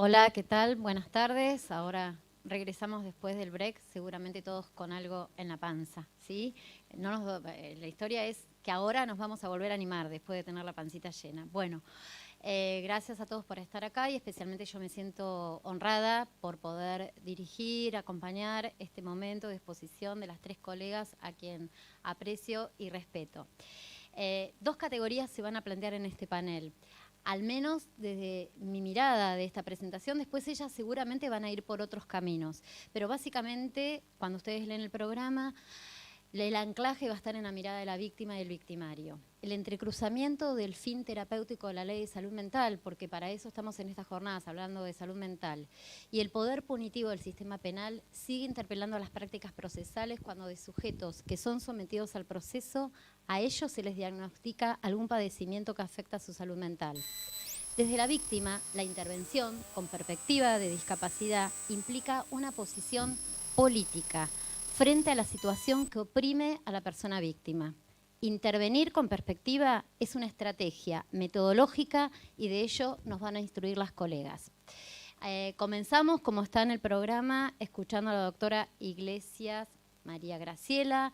Hola, ¿qué tal? Buenas tardes. Ahora regresamos después del break, seguramente todos con algo en la panza, ¿sí? La historia es que ahora nos vamos a volver a animar después de tener la pancita llena. Bueno, gracias a todos por estar acá y especialmente yo me siento honrada por poder dirigir, acompañar este momento de exposición de las tres colegas a quien aprecio y respeto. Dos categorías se van a plantear en este panel. Al menos desde mi mirada de esta presentación, después ellas seguramente van a ir por otros caminos. Pero básicamente, cuando ustedes leen el programa, el anclaje va a estar en la mirada de la víctima y el victimario. El entrecruzamiento del fin terapéutico de la ley de salud mental, porque para eso estamos en estas jornadas hablando de salud mental, y el poder punitivo del sistema penal sigue interpelando a las prácticas procesales cuando de sujetos que son sometidos al proceso, a ellos se les diagnostica algún padecimiento que afecta a su salud mental. Desde la víctima, la intervención con perspectiva de discapacidad implica una posición política frente a la situación que oprime a la persona víctima. Intervenir con perspectiva es una estrategia metodológica y de ello nos van a instruir las colegas. Comenzamos, como está en el programa, escuchando a la doctora Iglesias María Graciela.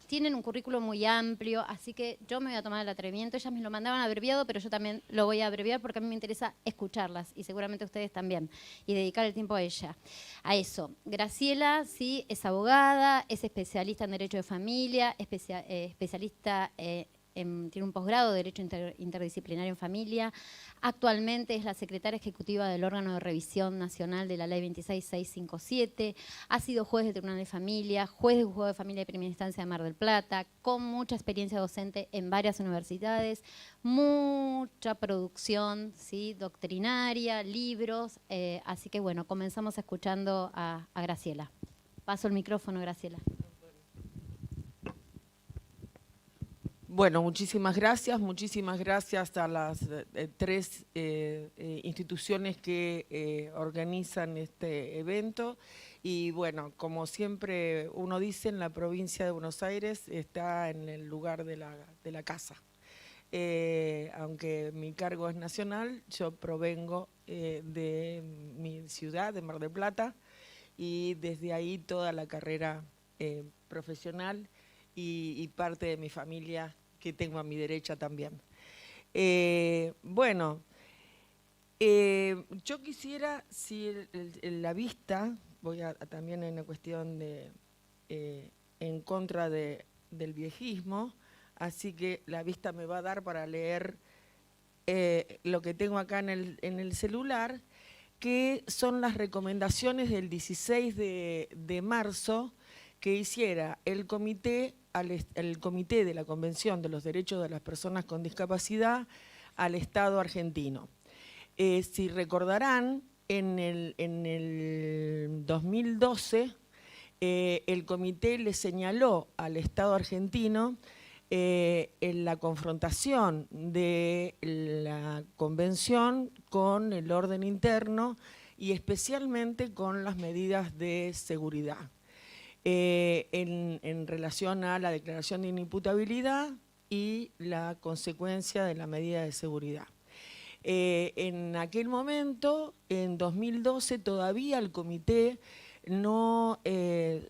Tienen un currículo muy amplio, así que yo me voy a tomar el atrevimiento. Ellas me lo mandaban abreviado, pero yo también lo voy a abreviar porque a mí me interesa escucharlas y seguramente ustedes también, y dedicar el tiempo a ella, a eso. Graciela, sí, es abogada, es especialista en Derecho de Familia, especialista tiene un posgrado de Derecho Interdisciplinario en Familia. Actualmente es la secretaria ejecutiva del órgano de revisión nacional de la Ley 26657. Ha sido juez del Tribunal de Familia, juez de Juzgado de Familia de Primera Instancia de Mar del Plata, con mucha experiencia docente en varias universidades, mucha producción, ¿sí?, doctrinaria, libros. Así que bueno, comenzamos escuchando a Graciela. Paso el micrófono, Graciela. Bueno, muchísimas gracias a las tres instituciones que organizan este evento. Y bueno, como siempre uno dice, en la provincia de Buenos Aires está en el lugar de la casa. Aunque mi cargo es nacional, yo provengo de mi ciudad, de Mar del Plata, y desde ahí toda la carrera profesional y parte de mi familia que tengo a mi derecha también. Bueno, yo quisiera, si la vista, voy a también en una cuestión de en contra del viejismo, así que la vista me va a dar para leer lo que tengo acá en el celular, que son las recomendaciones del 16 de marzo que hiciera el comité de la Convención de los Derechos de las Personas con Discapacidad al Estado argentino. Si recordarán, en el 2012 el comité le señaló al Estado argentino en la confrontación de la convención con el orden interno y especialmente con las medidas de seguridad en relación a la declaración de inimputabilidad y la consecuencia de la medida de seguridad. En aquel momento, en 2012, todavía el comité no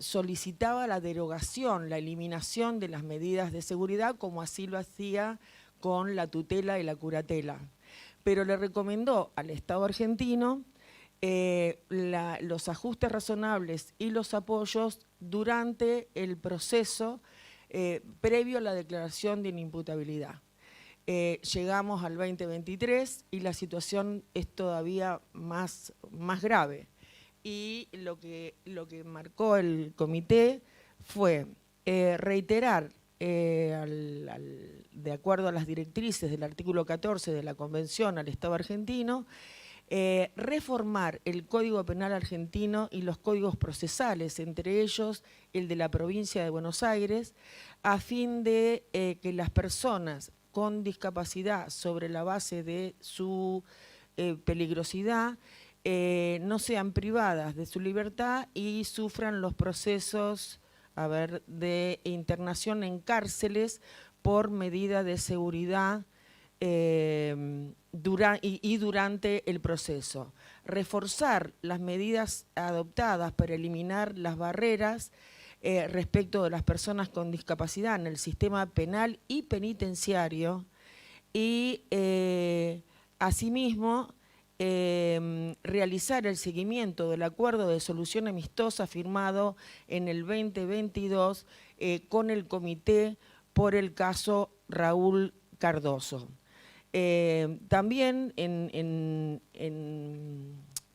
solicitaba la derogación, la eliminación de las medidas de seguridad, como así lo hacía con la tutela y la curatela. Pero le recomendó al Estado argentino los ajustes razonables y los apoyos durante el proceso previo a la declaración de inimputabilidad. Llegamos al 2023 y la situación es todavía más grave. Y lo que marcó el comité fue reiterar, de acuerdo a las directrices del artículo 14 de la Convención al Estado argentino, reformar el Código Penal argentino y los códigos procesales, entre ellos el de la provincia de Buenos Aires, a fin de que las personas con discapacidad, sobre la base de su peligrosidad, no sean privadas de su libertad y sufran los procesos de internación en cárceles por medida de seguridad y durante el proceso. Reforzar las medidas adoptadas para eliminar las barreras respecto de las personas con discapacidad en el sistema penal y penitenciario y asimismo realizar el seguimiento del acuerdo de solución amistosa firmado en el 2022 con el comité por el caso Raúl Cardoso. También en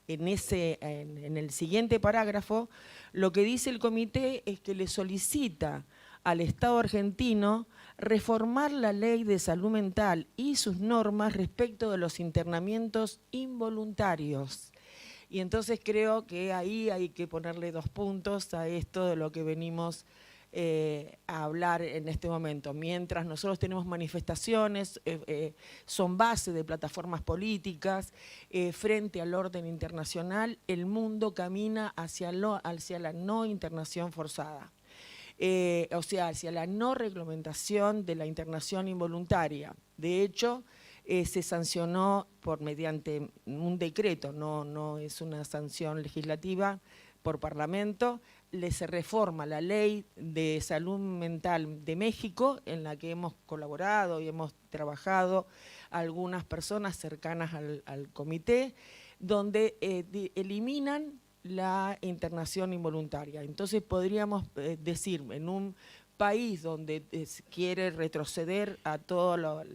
el siguiente parágrafo, lo que dice el comité es que le solicita al Estado argentino reformar la ley de salud mental y sus normas respecto de los internamientos involuntarios. Y entonces creo que ahí hay que ponerle 2 puntos a esto de lo que venimos a hablar en este momento. Mientras nosotros tenemos manifestaciones, son base de plataformas políticas, frente al orden internacional, el mundo camina hacia la no internación forzada. O sea, hacia la no reglamentación de la internación involuntaria. De hecho, se sancionó mediante un decreto, no es una sanción legislativa por Parlamento, se reforma la Ley de Salud Mental de México, en la que hemos colaborado y hemos trabajado algunas personas cercanas al comité, donde eliminan la internación involuntaria. Entonces podríamos decir, en un país donde quiere retroceder a toda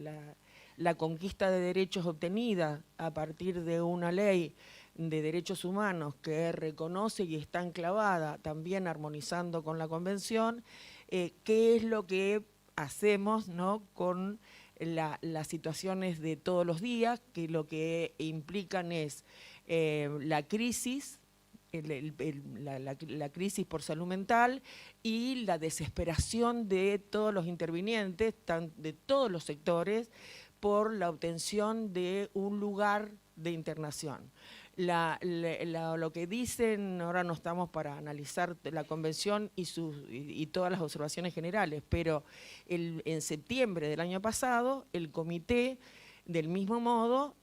la conquista de derechos obtenida a partir de una ley de derechos humanos que reconoce y está enclavada, también armonizando con la Convención, qué es lo que hacemos, ¿no?, con las situaciones de todos los días, que lo que implican es la crisis, la crisis por salud mental y la desesperación de todos los intervinientes, de todos los sectores, por la obtención de un lugar de internación. Lo que dicen, ahora no estamos para analizar la convención y todas las observaciones generales, pero en septiembre del año pasado el comité, del mismo modo,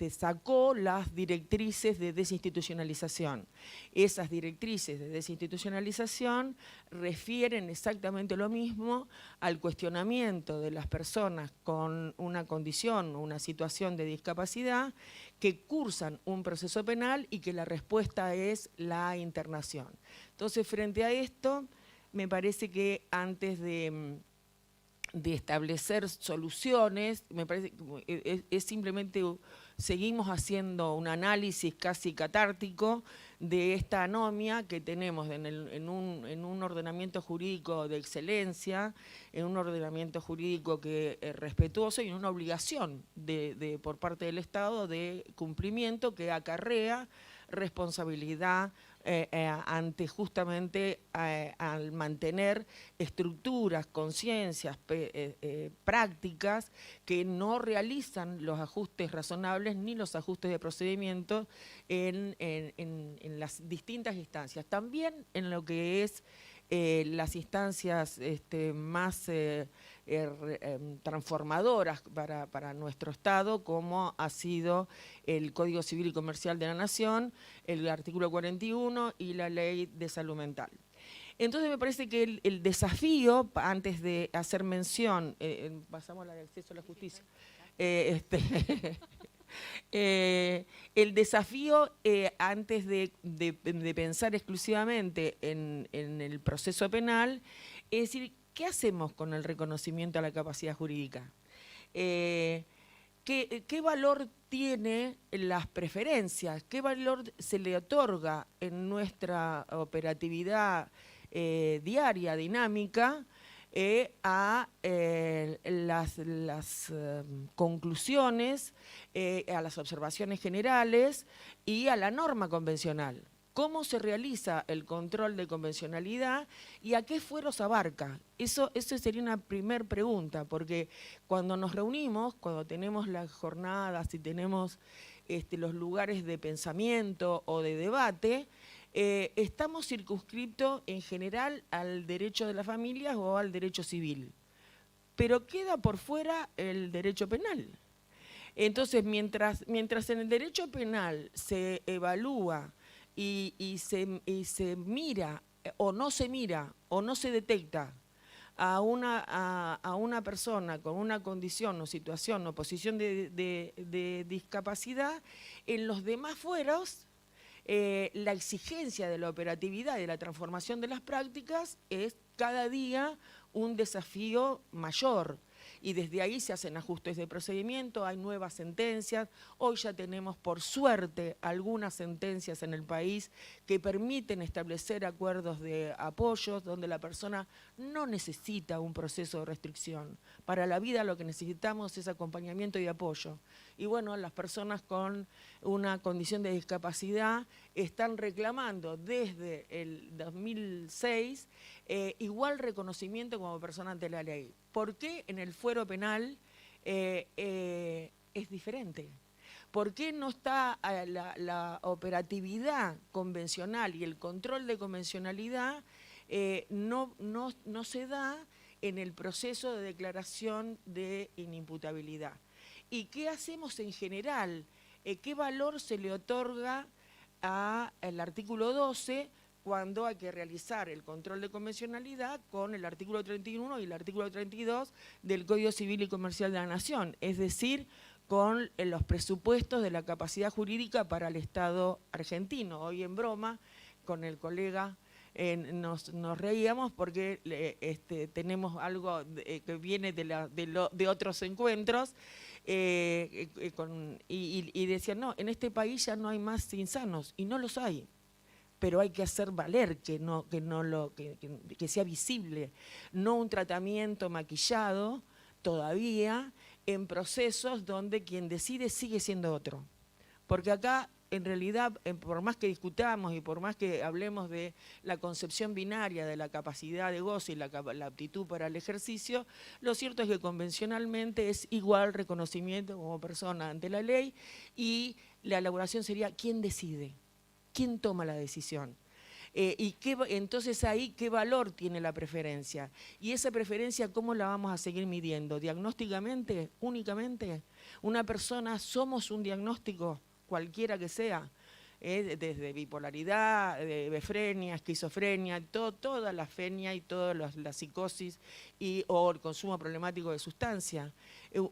sacó las directrices de desinstitucionalización. Esas directrices de desinstitucionalización refieren exactamente lo mismo al cuestionamiento de las personas con una condición, una situación de discapacidad, que cursan un proceso penal y que la respuesta es la internación. Entonces, frente a esto, me parece que antes de establecer soluciones, me parece que es simplemente, seguimos haciendo un análisis casi catártico de esta anomia que tenemos en un ordenamiento jurídico de excelencia, en un ordenamiento jurídico que es respetuoso y en una obligación por parte del Estado de cumplimiento que acarrea responsabilidad ante justamente al mantener estructuras, conciencias, prácticas que no realizan los ajustes razonables ni los ajustes de procedimiento en las distintas instancias. También en lo que es las instancias más transformadoras para nuestro Estado, como ha sido el Código Civil y Comercial de la Nación, el artículo 41 y la Ley de Salud Mental. Entonces me parece que el desafío, antes de hacer mención, pasamos al acceso a la justicia, el desafío, antes de pensar exclusivamente en el proceso penal, es decir, ¿qué hacemos con el reconocimiento a la capacidad jurídica? ¿Qué valor tiene las preferencias? ¿Qué valor se le otorga en nuestra operatividad diaria, dinámica, a las conclusiones, a las observaciones generales y a la norma convencional? ¿Cómo se realiza el control de convencionalidad y a qué fueros abarca? Eso sería una primer pregunta, porque cuando nos reunimos, cuando tenemos las jornadas y tenemos los lugares de pensamiento o de debate, estamos circunscritos en general al derecho de las familias o al derecho civil. pero queda por fuera el derecho penal. Entonces, mientras en el derecho penal se evalúa y se mira, o no se mira, o no se detecta a una persona con una condición o situación o posición de discapacidad, en los demás fueros la exigencia de la operatividad y de la transformación de las prácticas es cada día un desafío mayor. Y desde ahí se hacen ajustes de procedimiento, hay nuevas sentencias. Hoy ya tenemos, por suerte, algunas sentencias en el país que permiten establecer acuerdos de apoyo donde la persona no necesita un proceso de restricción. Para la vida lo que necesitamos es acompañamiento y apoyo. Y bueno, las personas con una condición de discapacidad están reclamando desde el 2006 igual reconocimiento como persona ante la ley. ¿Por qué en el fuero penal es diferente? ¿Por qué no está la operatividad convencional y el control de convencionalidad no se da en el proceso de declaración de inimputabilidad? ¿Y qué hacemos en general? ¿Qué valor se le otorga al artículo 12 cuando hay que realizar el control de convencionalidad con el artículo 31 y el artículo 32 del Código Civil y Comercial de la Nación? Es decir, con los presupuestos de la capacidad jurídica para el Estado argentino. Hoy en broma, con el colega, nos reíamos porque tenemos algo que viene de otros encuentros, y decían, no, en este país ya no hay más insanos, y no los hay. Pero hay que hacer valer que sea visible, no un tratamiento maquillado todavía en procesos donde quien decide sigue siendo otro. Porque acá, en realidad, por más que discutamos y por más que hablemos de la concepción binaria de la capacidad de goce y la aptitud para el ejercicio, lo cierto es que convencionalmente es igual reconocimiento como persona ante la ley, y la elaboración sería ¿quién decide? ¿Quién toma la decisión? Entonces ahí, ¿qué valor tiene la preferencia? Y esa preferencia, ¿cómo la vamos a seguir midiendo? ¿Diagnósticamente, únicamente? ¿Una persona, somos un diagnóstico, cualquiera que sea? Desde bipolaridad, befrenia, esquizofrenia, toda la fenia y toda la psicosis o el consumo problemático de sustancia.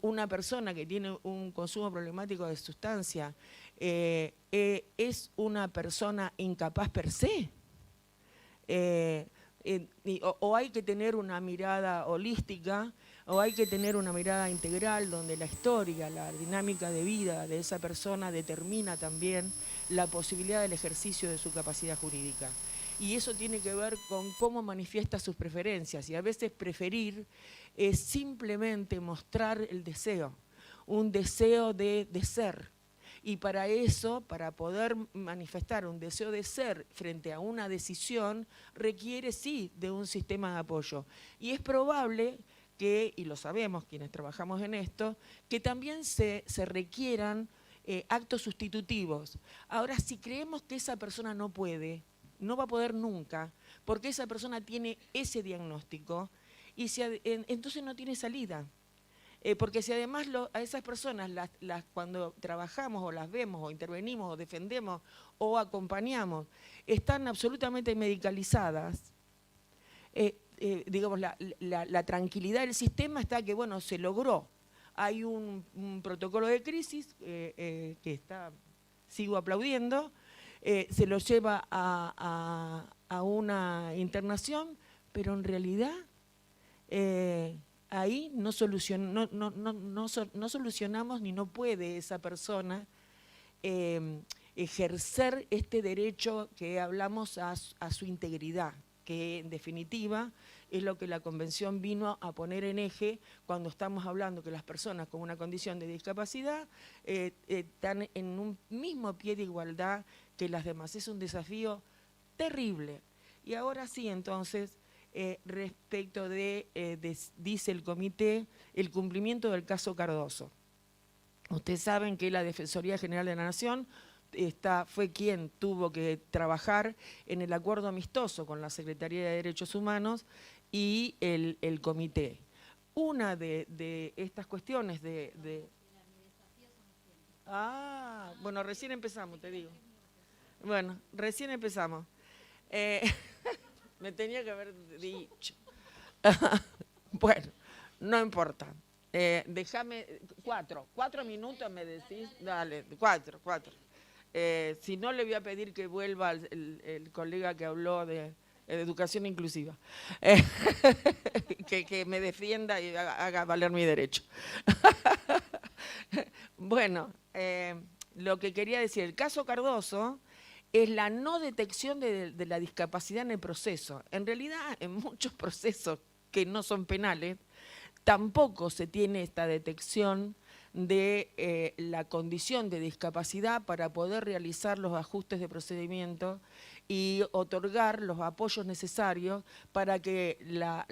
Una persona que tiene un consumo problemático de sustancia es una persona incapaz per se. O hay que tener una mirada holística, o hay que tener una mirada integral donde la historia, la dinámica de vida de esa persona determina también la posibilidad del ejercicio de su capacidad jurídica. Y eso tiene que ver con cómo manifiesta sus preferencias, y a veces preferir es simplemente mostrar el deseo, un deseo de ser. Y para eso, para poder manifestar un deseo de ser frente a una decisión, requiere sí de un sistema de apoyo. Y es probable que, y lo sabemos quienes trabajamos en esto, que también se requieran actos sustitutivos. Ahora, si creemos que esa persona no puede, no va a poder nunca, porque esa persona tiene ese diagnóstico, y entonces no tiene salida. Porque si además a esas personas cuando trabajamos o las vemos o intervenimos o defendemos o acompañamos, están absolutamente medicalizadas, digamos, la tranquilidad del sistema está que, bueno, se logró. Hay un protocolo de crisis que sigo aplaudiendo, se lo lleva a una internación, pero en realidad ahí no solucionamos ni no puede esa persona ejercer este derecho que hablamos a su integridad, que en definitiva es lo que la Convención vino a poner en eje cuando estamos hablando que las personas con una condición de discapacidad están en un mismo pie de igualdad que las demás. Es un desafío terrible. Y ahora sí, entonces, respecto dice el comité, el cumplimiento del caso Cardoso. Ustedes saben que la Defensoría General de la Nación fue quien tuvo que trabajar en el acuerdo amistoso con la Secretaría de Derechos Humanos y el comité. una de estas cuestiones bueno, recién empezamos, te digo. Bueno, recién empezamos. Me tenía que haber dicho. Bueno, no importa. Déjame 4 minutos me decís. Dale, 4. Si no, le voy a pedir que vuelva el colega que habló de educación inclusiva. Que me defienda y haga valer mi derecho. Bueno, lo que quería decir, el caso Cardoso es la no detección de la discapacidad en el proceso. En realidad, en muchos procesos que no son penales, tampoco se tiene esta detección de la condición de discapacidad para poder realizar los ajustes de procedimiento y otorgar los apoyos necesarios para que la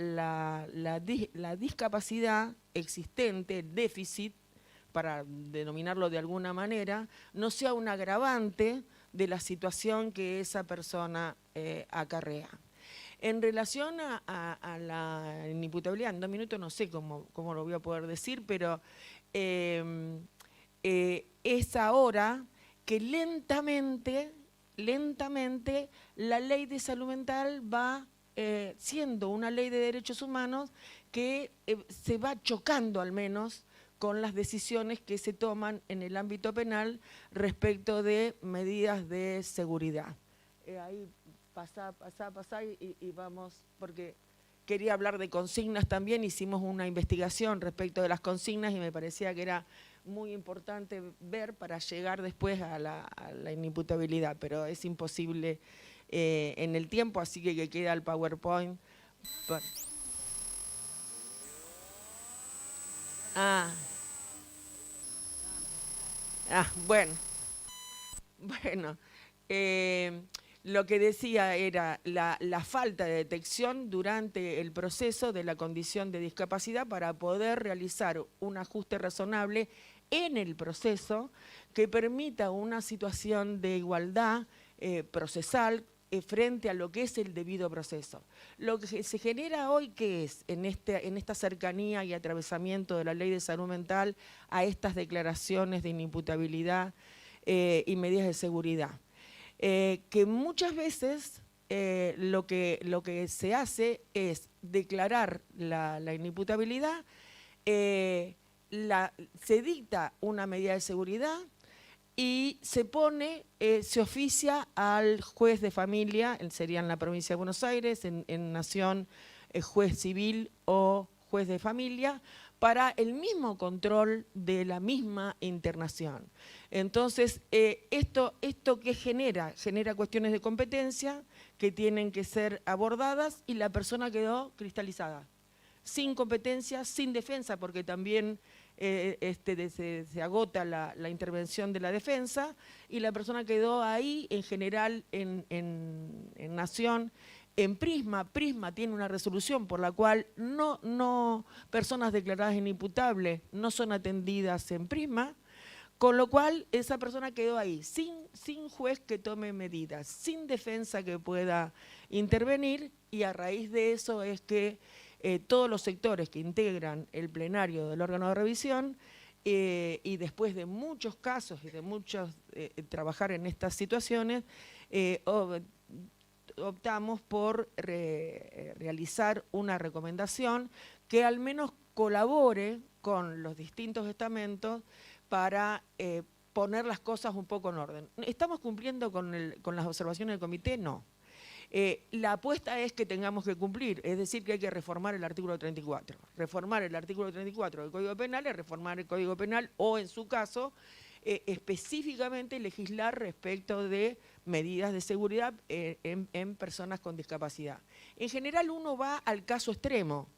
discapacidad existente, el déficit, para denominarlo de alguna manera, no sea un agravante de la situación que esa persona acarrea. En relación a la inimputabilidad, en 2 minutos no sé cómo lo voy a poder decir, pero es ahora que lentamente la ley de salud mental va siendo una ley de derechos humanos que se va chocando al menos con las decisiones que se toman en el ámbito penal respecto de medidas de seguridad. Ahí pasá y vamos, porque quería hablar de consignas también, hicimos una investigación respecto de las consignas y me parecía que era muy importante ver para llegar después a la inimputabilidad, pero es imposible en el tiempo, así que queda el PowerPoint. Bueno. Lo que decía era la falta de detección durante el proceso de la condición de discapacidad para poder realizar un ajuste razonable en el proceso que permita una situación de igualdad procesal frente a lo que es el debido proceso. Lo que se genera hoy, ¿qué es? En esta cercanía y atravesamiento de la Ley de Salud Mental a estas declaraciones de inimputabilidad y medidas de seguridad. Que muchas veces lo que se hace es declarar la inimputabilidad, se dicta una medida de seguridad y se oficia al juez de familia, sería en la provincia de Buenos Aires, en Nación, juez civil o juez de familia, para el mismo control de la misma internación. Entonces, ¿esto qué genera? Genera cuestiones de competencia que tienen que ser abordadas y la persona quedó cristalizada, sin competencia, sin defensa, porque también se agota la intervención de la defensa y la persona quedó ahí, en general, en Nación. En Prisma tiene una resolución por la cual personas declaradas inimputables no son atendidas en Prisma, con lo cual esa persona quedó ahí, sin juez que tome medidas, sin defensa que pueda intervenir, y a raíz de eso es que todos los sectores que integran el plenario del órgano de revisión y después de muchos casos y de muchos trabajar en estas situaciones, optamos por realizar una recomendación que al menos colabore con los distintos estamentos para poner las cosas un poco en orden. ¿Estamos cumpliendo con las observaciones del comité? No. La apuesta es que tengamos que cumplir, es decir, que hay que reformar el artículo 34. Reformar el artículo 34 del Código Penal es reformar el Código Penal o, en su caso, específicamente legislar respecto de medidas de seguridad en personas con discapacidad. En general uno va al caso extremo,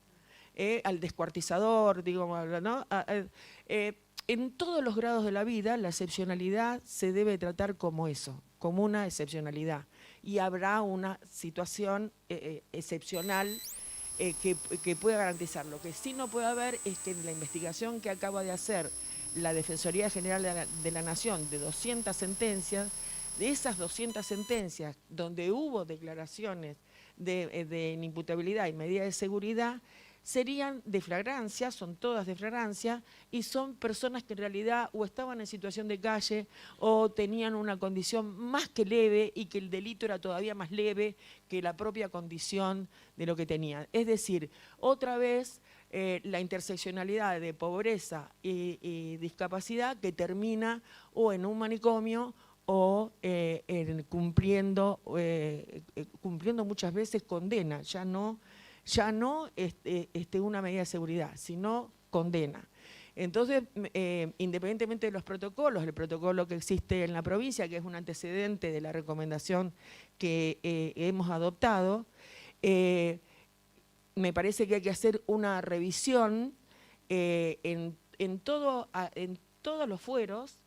al descuartizador, digo, ¿no? En todos los grados de la vida la excepcionalidad se debe tratar como eso, como una excepcionalidad. Y habrá una situación excepcional que pueda garantizar. Lo que sí no puede haber es que en la investigación que acaba de hacer la Defensoría General de la Nación de 200 sentencias, de esas 200 sentencias donde hubo declaraciones de inimputabilidad y medidas de seguridad, serían de flagrancia, son todas de flagrancia, y son personas que en realidad o estaban en situación de calle o tenían una condición más que leve y que el delito era todavía más leve que la propia condición de lo que tenían. Es decir, otra vez la interseccionalidad de pobreza y discapacidad que termina o en un manicomio o cumpliendo muchas veces condena, ya no una medida de seguridad, sino condena. Entonces, independientemente de los protocolos, el protocolo que existe en la provincia, que es un antecedente de la recomendación que hemos adoptado, me parece que hay que hacer una revisión en todos los fueros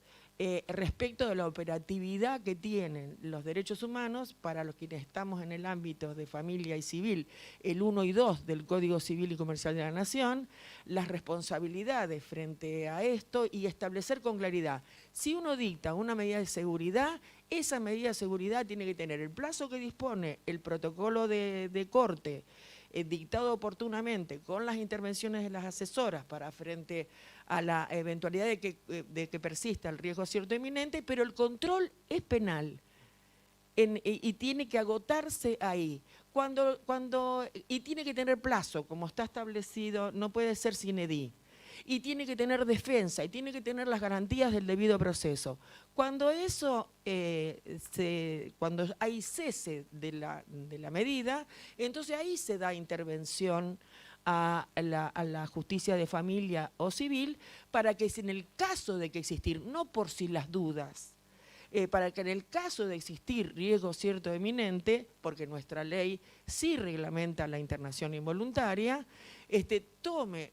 respecto de la operatividad que tienen los derechos humanos para los quienes estamos en el ámbito de familia y civil, el 1 y 2 del Código Civil y Comercial de la Nación, las responsabilidades frente a esto y establecer con claridad. Si uno dicta una medida de seguridad, esa medida de seguridad tiene que tener el plazo que dispone el protocolo de corte, dictado oportunamente con las intervenciones de las asesoras para frente a la eventualidad de que persista el riesgo cierto inminente, pero el control es penal y tiene que agotarse ahí. Y tiene que tener plazo, como está establecido, no puede ser sine die. Y tiene que tener defensa, y tiene que tener las garantías del debido proceso. Cuando cuando hay cese de la medida, entonces ahí se da intervención a la justicia de familia o civil para que en el caso de que existir, no por si las dudas, para que en el caso de existir riesgo cierto eminente, porque nuestra ley sí reglamenta la internación involuntaria, tome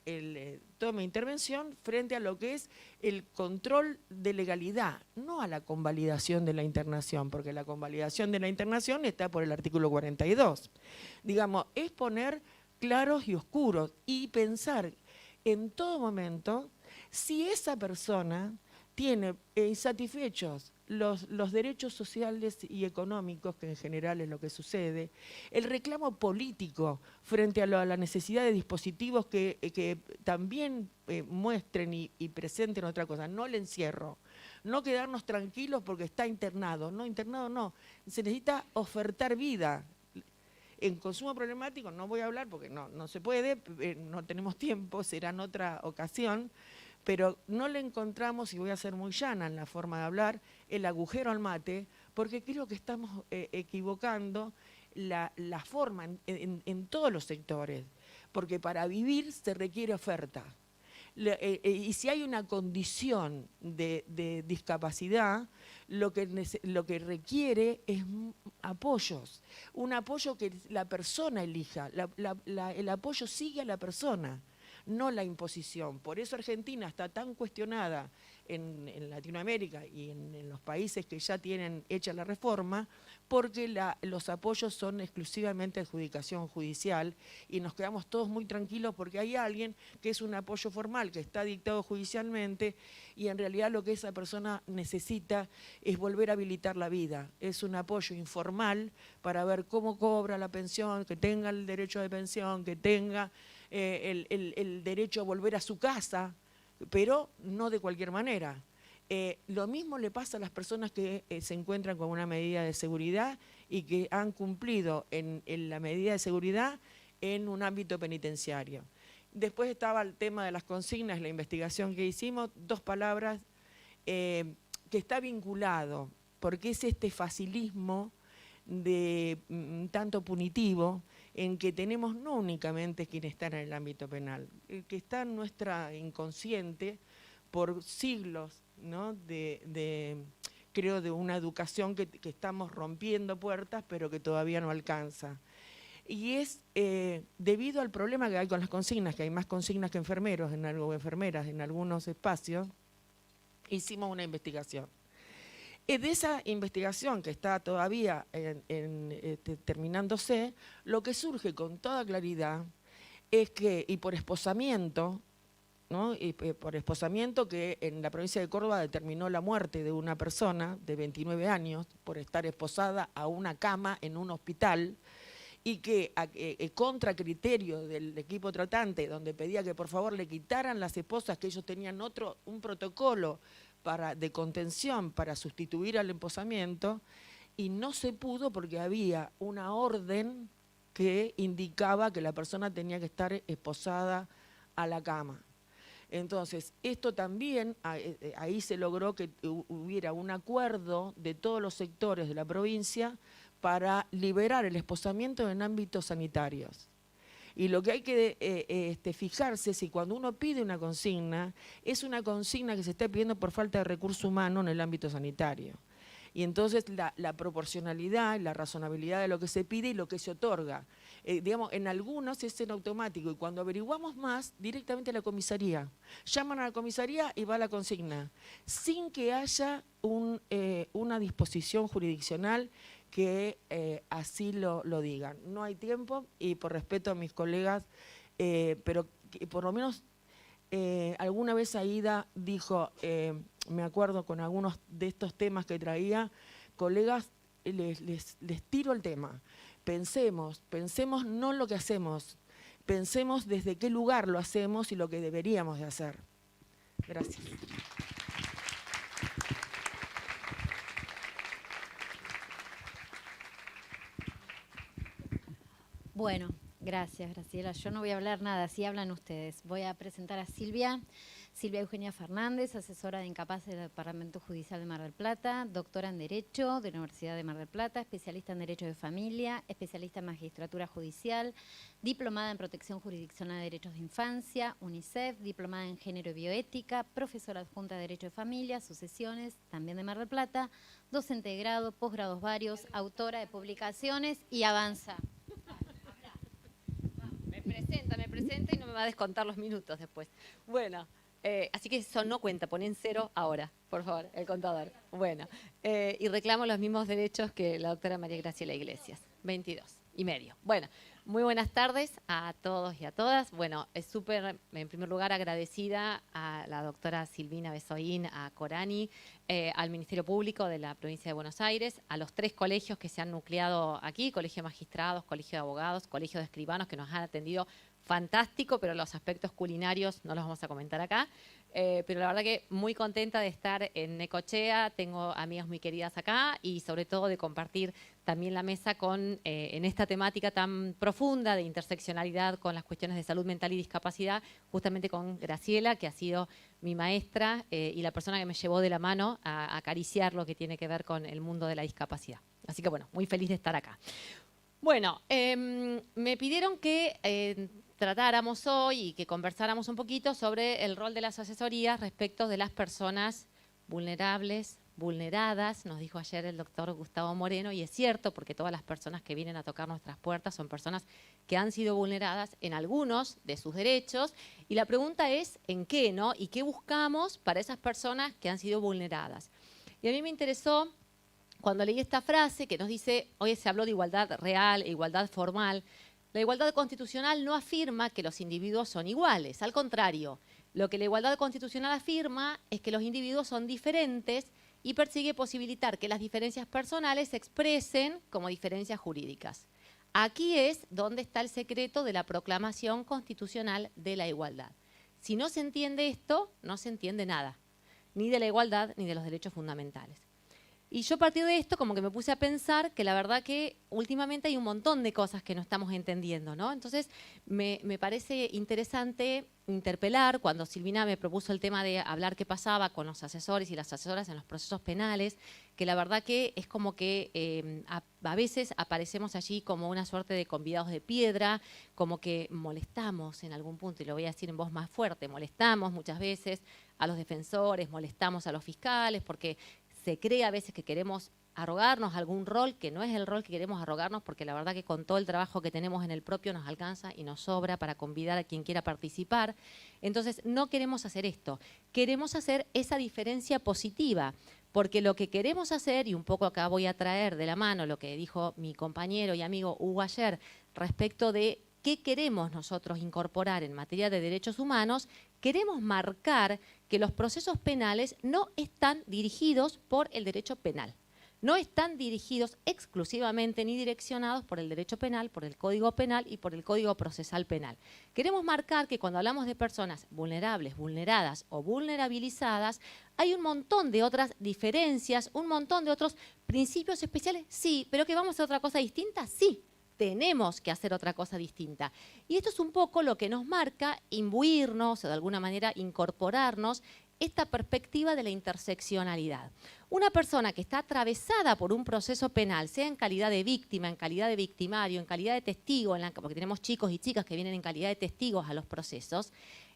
intervención frente a lo que es el control de legalidad, no a la convalidación de la internación, porque la convalidación de la internación está por el artículo 42. Digamos, es poner claros y oscuros y pensar en todo momento si esa persona tiene insatisfechos los derechos sociales y económicos, que en general es lo que sucede, el reclamo político frente a la necesidad de dispositivos que también muestren y presenten otra cosa, no el encierro, no quedarnos tranquilos porque está internado, no, se necesita ofertar vida. En consumo problemático no voy a hablar porque no se puede, no tenemos tiempo, será en otra ocasión, pero no le encontramos, y voy a ser muy llana en la forma de hablar, el agujero al mate, porque creo que estamos equivocando la forma en todos los sectores, porque para vivir se requiere oferta. Y si hay una condición de discapacidad, lo que requiere es apoyos, un apoyo que la persona elija, el apoyo sigue a la persona, no la imposición. Por eso Argentina está tan cuestionada en Latinoamérica y en los países que ya tienen hecha la reforma, porque los apoyos son exclusivamente adjudicación judicial y nos quedamos todos muy tranquilos porque hay alguien que es un apoyo formal, que está dictado judicialmente y en realidad lo que esa persona necesita es volver a habilitar la vida. Es un apoyo informal para ver cómo cobra la pensión, que tenga el derecho de pensión, que tenga el derecho a volver a su casa, pero no de cualquier manera. Lo mismo le pasa a las personas que se encuentran con una medida de seguridad y que han cumplido en la medida de seguridad en un ámbito penitenciario. Después estaba el tema de las consignas, la investigación que hicimos, 2 palabras, que está vinculado, porque es este facilismo de tanto punitivo, en que tenemos no únicamente quienes están en el ámbito penal, que está en nuestra inconsciente por siglos, ¿no? Creo de una educación que estamos rompiendo puertas, pero que todavía no alcanza. Y es debido al problema que hay con las consignas, que hay más consignas que enfermeros o enfermeras en algunos espacios, hicimos una investigación. De esa investigación que está todavía terminándose, lo que surge con toda claridad es que, y por esposamiento, ¿no? Y por esposamiento que en la provincia de Córdoba determinó la muerte de una persona de 29 años por estar esposada a una cama en un hospital, y que contra criterio del equipo tratante, donde pedía que por favor le quitaran las esposas, que ellos tenían un protocolo de contención para sustituir al emposamiento, y no se pudo porque había una orden que indicaba que la persona tenía que estar esposada a la cama. Entonces, esto también, ahí se logró que hubiera un acuerdo de todos los sectores de la provincia para liberar el esposamiento en ámbitos sanitarios. Y lo que hay que fijarse es si cuando uno pide una consigna, es una consigna que se está pidiendo por falta de recurso humano en el ámbito sanitario. Y entonces la proporcionalidad, la razonabilidad de lo que se pide y lo que se otorga. Digamos, en algunos es en automático y cuando averiguamos más, directamente a la comisaría. Llaman a la comisaría y va la consigna, sin que haya una disposición jurisdiccional que así lo digan. No hay tiempo y por respeto a mis colegas, pero por lo menos alguna vez Aida dijo, me acuerdo con algunos de estos temas que traía, colegas, les tiro el tema. Pensemos no lo que hacemos, pensemos desde qué lugar lo hacemos y lo que deberíamos de hacer. Gracias. Bueno, gracias, Graciela. Yo no voy a hablar nada, así hablan ustedes. Voy a presentar a Silvia Eugenia Fernández, asesora de incapaces del Departamento Judicial de Mar del Plata, doctora en Derecho de la Universidad de Mar del Plata, especialista en Derecho de Familia, especialista en Magistratura Judicial, diplomada en Protección Jurisdiccional de Derechos de Infancia, UNICEF, diplomada en Género y Bioética, profesora adjunta de Derecho de Familia, sucesiones, también de Mar del Plata, docente de grado, posgrados varios, autora de publicaciones y avanza. Me presenta y no me va a descontar los minutos después. Bueno, así que eso no cuenta, ponen 0 ahora, por favor, el contador. Bueno, y reclamo los mismos derechos que la doctora María Graciela Iglesias, 22,5. Bueno, muy buenas tardes a todos y a todas. Bueno, es súper, en primer lugar, agradecida a la doctora Silvina Besoín, a Corani, al Ministerio Público de la Provincia de Buenos Aires, a los 3 colegios que se han nucleado aquí, Colegio de Magistrados, Colegio de Abogados, Colegio de Escribanos, que nos han atendido fantástico, pero los aspectos culinarios no los vamos a comentar acá. Pero la verdad que muy contenta de estar en Necochea, tengo amigas muy queridas acá y sobre todo de compartir también la mesa en esta temática tan profunda de interseccionalidad con las cuestiones de salud mental y discapacidad, justamente con Graciela, que ha sido mi maestra y la persona que me llevó de la mano a acariciar lo que tiene que ver con el mundo de la discapacidad. Así que bueno, muy feliz de estar acá. Bueno, me pidieron que tratáramos hoy y que conversáramos un poquito sobre el rol de las asesorías respecto de las personas vulnerables, vulneradas, nos dijo ayer el doctor Gustavo Moreno, y es cierto porque todas las personas que vienen a tocar nuestras puertas son personas que han sido vulneradas en algunos de sus derechos, y la pregunta es ¿en qué, no? ¿Y qué buscamos para esas personas que han sido vulneradas? Y a mí me interesó cuando leí esta frase que nos dice, hoy se habló de igualdad real e igualdad formal. La igualdad constitucional no afirma que los individuos son iguales, al contrario, lo que la igualdad constitucional afirma es que los individuos son diferentes y persigue posibilitar que las diferencias personales se expresen como diferencias jurídicas. Aquí es donde está el secreto de la proclamación constitucional de la igualdad. Si no se entiende esto, no se entiende nada, ni de la igualdad ni de los derechos fundamentales. Y yo a partir de esto como que me puse a pensar que la verdad que últimamente hay un montón de cosas que no estamos entendiendo, ¿no? Entonces me parece interesante interpelar cuando Silvina me propuso el tema de hablar qué pasaba con los asesores y las asesoras en los procesos penales, que la verdad que es como que a veces aparecemos allí como una suerte de convidados de piedra, como que molestamos en algún punto, y lo voy a decir en voz más fuerte, molestamos muchas veces a los defensores, molestamos a los fiscales, porque se cree a veces que queremos arrogarnos algún rol que no es el rol que queremos arrogarnos, porque la verdad que con todo el trabajo que tenemos en el propio nos alcanza y nos sobra para convidar a quien quiera participar. Entonces no queremos hacer esto, queremos hacer esa diferencia positiva, porque lo que queremos hacer, y un poco acá voy a traer de la mano lo que dijo mi compañero y amigo Hugo ayer respecto de qué queremos nosotros incorporar en materia de derechos humanos, queremos marcar que los procesos penales no están dirigidos por el derecho penal. no están dirigidos exclusivamente ni direccionados por el derecho penal, por el Código Penal y por el Código Procesal Penal. Queremos marcar que cuando hablamos de personas vulnerables, vulneradas o vulnerabilizadas, hay un montón de otras diferencias, un montón de otros principios especiales, sí, pero que vamos a hacer otra cosa distinta, sí. Tenemos que hacer otra cosa distinta. Y esto es un poco lo que nos marca imbuirnos o de alguna manera incorporarnos esta perspectiva de la interseccionalidad. Una persona que está atravesada por un proceso penal, sea en calidad de víctima, en calidad de victimario, en calidad de testigo, porque tenemos chicos y chicas que vienen en calidad de testigos a los procesos,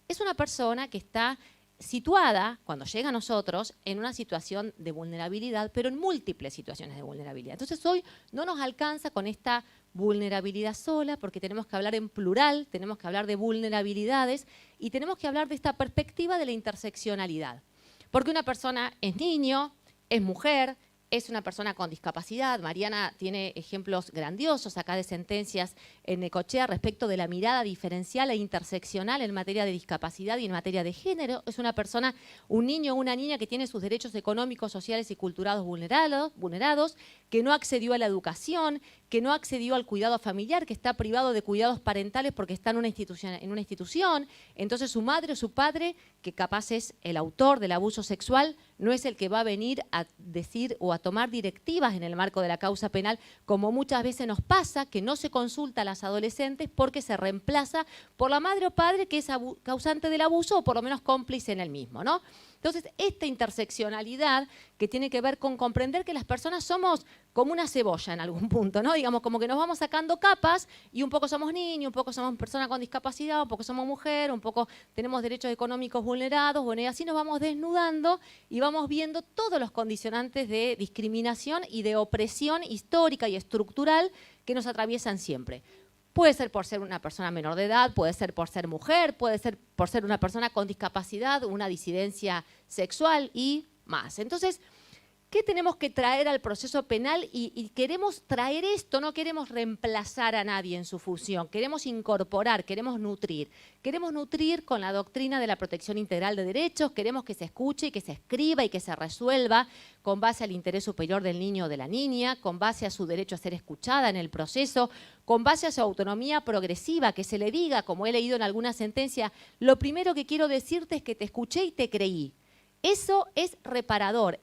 es una persona que está situada, cuando llega a nosotros, en una situación de vulnerabilidad, pero en múltiples situaciones de vulnerabilidad. Entonces hoy no nos alcanza con esta vulnerabilidad sola, porque tenemos que hablar en plural, tenemos que hablar de vulnerabilidades y tenemos que hablar de esta perspectiva de la interseccionalidad. Porque una persona es niño, es mujer, es una persona con discapacidad. Mariana tiene ejemplos grandiosos acá de sentencias en Necochea respecto de la mirada diferencial e interseccional en materia de discapacidad y en materia de género. Es una persona, un niño o una niña que tiene sus derechos económicos, sociales y culturales vulnerados, que no accedió a la educación, que no accedió al cuidado familiar, que está privado de cuidados parentales porque está en una institución. Entonces su madre o su padre, que capaz es el autor del abuso sexual, no es el que va a venir a decir o a tomar directivas en el marco de la causa penal, como muchas veces nos pasa, que no se consulta a las adolescentes porque se reemplaza por la madre o padre que es causante del abuso o por lo menos cómplice en el mismo, ¿no? Entonces, esta interseccionalidad que tiene que ver con comprender que las personas somos como una cebolla en algún punto, ¿no? Digamos, como que nos vamos sacando capas y un poco somos niños, un poco somos personas con discapacidad, un poco somos mujer, un poco tenemos derechos económicos vulnerados, bueno, y así nos vamos desnudando y vamos viendo todos los condicionantes de discriminación y de opresión histórica y estructural que nos atraviesan siempre. Puede ser por ser una persona menor de edad, puede ser por ser mujer, puede ser por ser una persona con discapacidad, una disidencia sexual y más. Entonces, ¿qué tenemos que traer al proceso penal? Y queremos traer esto, no queremos reemplazar a nadie en su función, queremos incorporar, queremos nutrir. Queremos nutrir con la doctrina de la protección integral de derechos, queremos que se escuche y que se escriba y que se resuelva con base al interés superior del niño o de la niña, con base a su derecho a ser escuchada en el proceso, con base a su autonomía progresiva, que se le diga, como he leído en alguna sentencia, lo primero que quiero decirte es que te escuché y te creí. Eso es reparador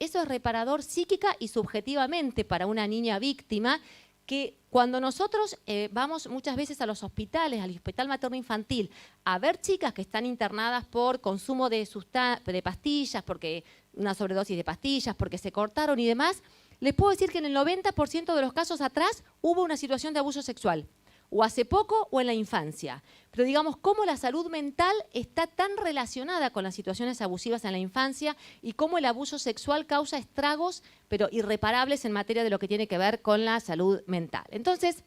psíquica y subjetivamente para una niña víctima, que cuando nosotros vamos muchas veces a los hospitales, al hospital materno-infantil, a ver chicas que están internadas por consumo de pastillas, porque una sobredosis de pastillas, porque se cortaron y demás, les puedo decir que en el 90% de los casos atrás hubo una situación de abuso sexual, o hace poco o en la infancia. Pero digamos, cómo la salud mental está tan relacionada con las situaciones abusivas en la infancia y cómo el abuso sexual causa estragos, pero irreparables en materia de lo que tiene que ver con la salud mental. Entonces,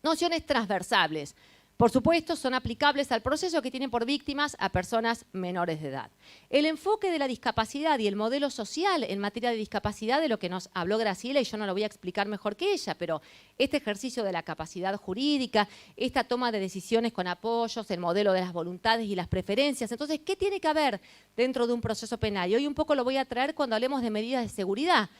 nociones transversales. Por supuesto, son aplicables al proceso que tienen por víctimas a personas menores de edad. El enfoque de la discapacidad y el modelo social en materia de discapacidad, de lo que nos habló Graciela, y yo no lo voy a explicar mejor que ella, pero este ejercicio de la capacidad jurídica, esta toma de decisiones con apoyos, el modelo de las voluntades y las preferencias. Entonces, ¿qué tiene que haber dentro de un proceso penal? Y hoy un poco lo voy a traer cuando hablemos de medidas de seguridad,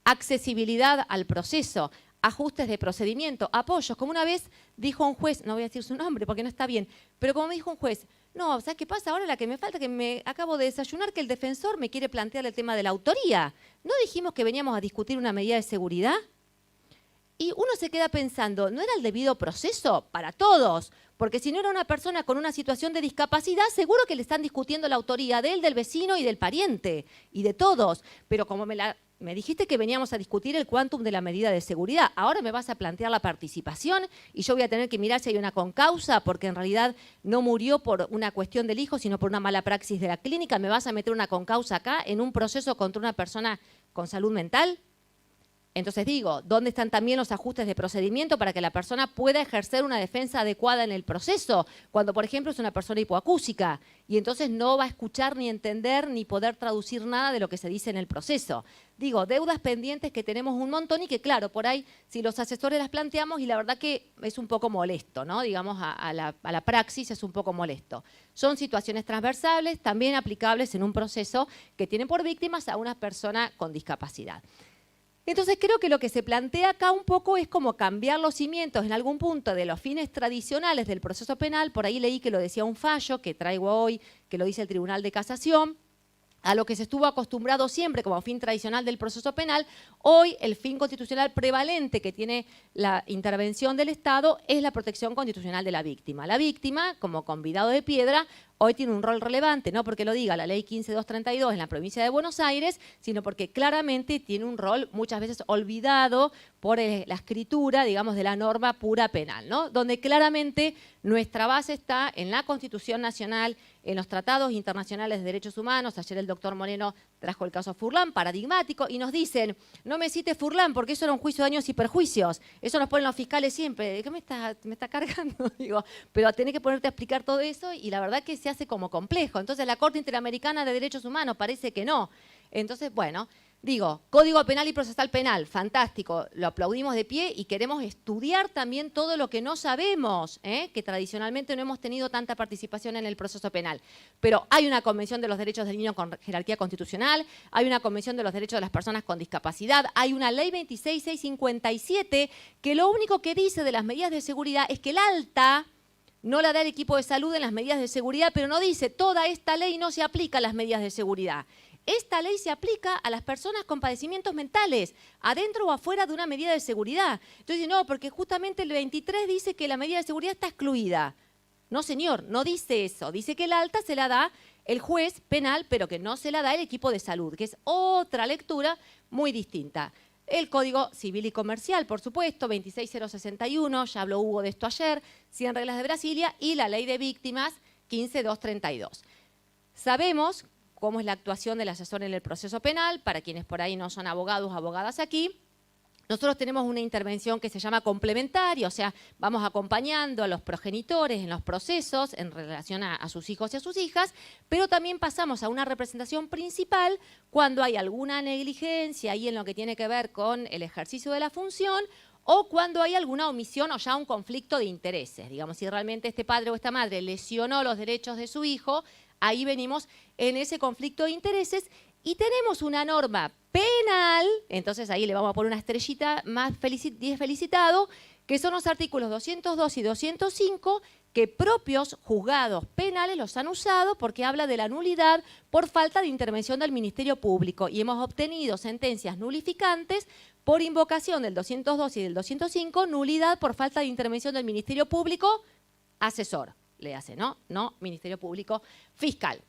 accesibilidad al proceso, ajustes de procedimiento, apoyos. Como una vez dijo un juez, no voy a decir su nombre porque no está bien, pero como me dijo un juez, no, ¿sabes qué pasa? Ahora la que me falta, que me acabo de desayunar, que el defensor me quiere plantear el tema de la autoría. ¿No dijimos que veníamos a discutir una medida de seguridad? Y uno se queda pensando, ¿no era el debido proceso para todos? Porque si no era una persona con una situación de discapacidad, seguro que le están discutiendo la autoría de él, del vecino y del pariente, y de todos. Pero como me dijiste que veníamos a discutir el quantum de la medida de seguridad, ahora me vas a plantear la participación y yo voy a tener que mirar si hay una concausa, porque en realidad no murió por una cuestión del hijo, sino por una mala praxis de la clínica. ¿Me vas a meter una concausa acá en un proceso contra una persona con salud mental? Entonces digo, ¿dónde están también los ajustes de procedimiento para que la persona pueda ejercer una defensa adecuada en el proceso? Cuando, por ejemplo, es una persona hipoacúsica y entonces no va a escuchar ni entender ni poder traducir nada de lo que se dice en el proceso. Digo, deudas pendientes que tenemos un montón y que, claro, por ahí, si los asesores las planteamos, y la verdad que es un poco molesto, ¿no? Digamos, a la praxis es un poco molesto. Son situaciones transversales, también aplicables en un proceso que tiene por víctimas a una persona con discapacidad. Entonces creo que lo que se plantea acá un poco es como cambiar los cimientos en algún punto de los fines tradicionales del proceso penal. Por ahí leí que lo decía un fallo que traigo hoy, que lo dice el Tribunal de Casación, a lo que se estuvo acostumbrado siempre como fin tradicional del proceso penal. Hoy el fin constitucional prevalente que tiene la intervención del Estado es la protección constitucional de la víctima. La víctima, como convidado de piedra, hoy tiene un rol relevante, no porque lo diga la ley 15232 en la provincia de Buenos Aires, sino porque claramente tiene un rol muchas veces olvidado por la escritura, digamos, de la norma pura penal, ¿no? Donde claramente nuestra base está en la Constitución Nacional, en los tratados internacionales de derechos humanos. Ayer el doctor Moreno trajo el caso Furlan, paradigmático, y nos dicen, no me cites Furlan porque eso era un juicio de daños y perjuicios. Eso nos ponen los fiscales siempre. ¿De qué me está cargando? Digo, pero tenés que ponerte a explicar todo eso y la verdad que se hace como complejo. Entonces la Corte Interamericana de Derechos Humanos parece que no. Entonces, bueno, digo, Código Penal y Procesal Penal, fantástico, lo aplaudimos de pie y queremos estudiar también todo lo que no sabemos, que tradicionalmente no hemos tenido tanta participación en el proceso penal. Pero hay una Convención de los Derechos del Niño con jerarquía constitucional, hay una Convención de los Derechos de las Personas con Discapacidad, hay una Ley 26657 que lo único que dice de las medidas de seguridad es que el alta no la da el equipo de salud en las medidas de seguridad, pero no dice toda esta ley no se aplica a las medidas de seguridad. Esta ley se aplica a las personas con padecimientos mentales, adentro o afuera de una medida de seguridad. Entonces, no, porque justamente el 23 dice que la medida de seguridad está excluida. No, señor, no dice eso. Dice que el alta se la da el juez penal, pero que no se la da el equipo de salud, que es otra lectura muy distinta. El Código Civil y Comercial, por supuesto, 26061, ya habló Hugo de esto ayer, 100 reglas de Brasilia, y la Ley de Víctimas, 15232. Sabemos cómo es la actuación del asesor en el proceso penal, para quienes por ahí no son abogados o abogadas aquí. Nosotros tenemos una intervención que se llama complementaria, o sea, vamos acompañando a los progenitores en los procesos en relación a sus hijos y a sus hijas, pero también pasamos a una representación principal cuando hay alguna negligencia ahí en lo que tiene que ver con el ejercicio de la función o cuando hay alguna omisión o ya un conflicto de intereses. Digamos, si realmente este padre o esta madre lesionó los derechos de su hijo, ahí venimos en ese conflicto de intereses y tenemos una norma penal, entonces ahí le vamos a poner una estrellita más 10 felicitado, que son los artículos 202 y 205 que propios juzgados penales los han usado porque habla de la nulidad por falta de intervención del Ministerio Público y hemos obtenido sentencias nulificantes por invocación del 202 y del 205, nulidad por falta de intervención del Ministerio Público asesor, le hace, ¿no? No, Ministerio Público fiscal.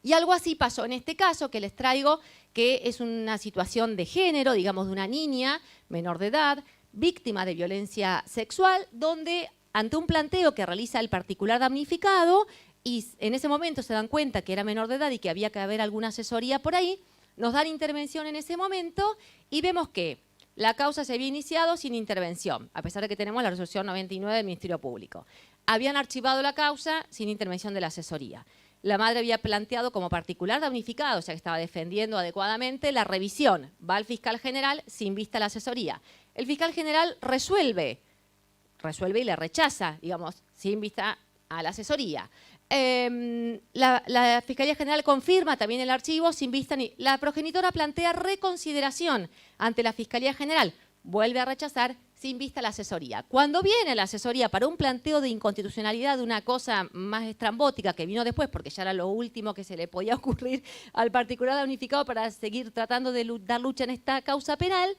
Y algo así pasó en este caso que les traigo, que es una situación de género, digamos de una niña menor de edad, víctima de violencia sexual, donde ante un planteo que realiza el particular damnificado, y en ese momento se dan cuenta que era menor de edad y que había que haber alguna asesoría por ahí, nos dan intervención en ese momento y vemos que la causa se había iniciado sin intervención, a pesar de que tenemos la resolución 99 del Ministerio Público. Habían archivado la causa sin intervención de la asesoría. La madre había planteado como particular damnificado, o sea que estaba defendiendo adecuadamente la revisión. Va al fiscal general sin vista a la asesoría. El fiscal general resuelve y le rechaza, digamos, sin vista a la asesoría. La Fiscalía General confirma también el archivo sin vista ni... La progenitora plantea reconsideración ante la Fiscalía General. Vuelve a rechazar sin vista a la asesoría. Cuando viene la asesoría para un planteo de inconstitucionalidad de una cosa más estrambótica que vino después, porque ya era lo último que se le podía ocurrir al particular damnificado para seguir tratando de dar lucha en esta causa penal,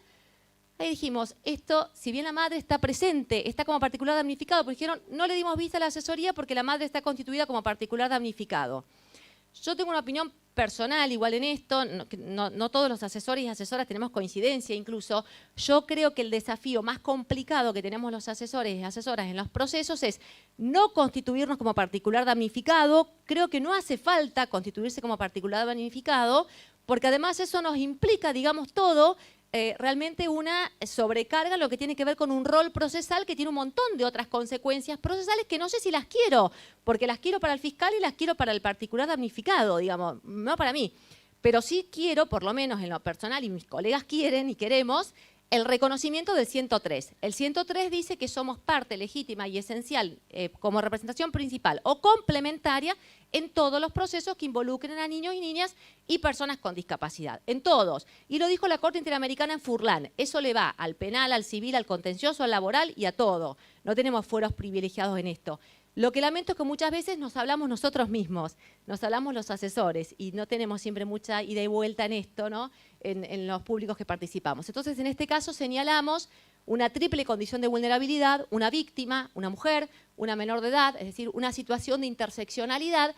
ahí dijimos, esto, si bien la madre está presente, está como particular damnificado, porque dijeron, no le dimos vista a la asesoría porque la madre está constituida como particular damnificado. Yo tengo una opinión personal igual en esto, no todos los asesores y asesoras tenemos coincidencia incluso. Yo creo que el desafío más complicado que tenemos los asesores y asesoras en los procesos es no constituirnos como particular damnificado. Creo que no hace falta constituirse como particular damnificado, porque además eso nos implica, digamos todo, realmente una sobrecarga en lo que tiene que ver con un rol procesal que tiene un montón de otras consecuencias procesales que no sé si las quiero, porque las quiero para el fiscal y las quiero para el particular damnificado, digamos, no para mí. Pero sí quiero, por lo menos en lo personal, y mis colegas quieren y queremos, el reconocimiento del 103. El 103 dice que somos parte legítima y esencial como representación principal o complementaria en todos los procesos que involucren a niños y niñas y personas con discapacidad. En todos. Y lo dijo la Corte Interamericana en Furlan. Eso le va al penal, al civil, al contencioso, al laboral y a todo. No tenemos fueros privilegiados en esto. Lo que lamento es que muchas veces nos hablamos nosotros mismos, nos hablamos los asesores y no tenemos siempre mucha ida y vuelta en esto, ¿no? En los públicos que participamos. Entonces, en este caso señalamos una triple condición de vulnerabilidad, una víctima, una mujer, una menor de edad, es decir, una situación de interseccionalidad.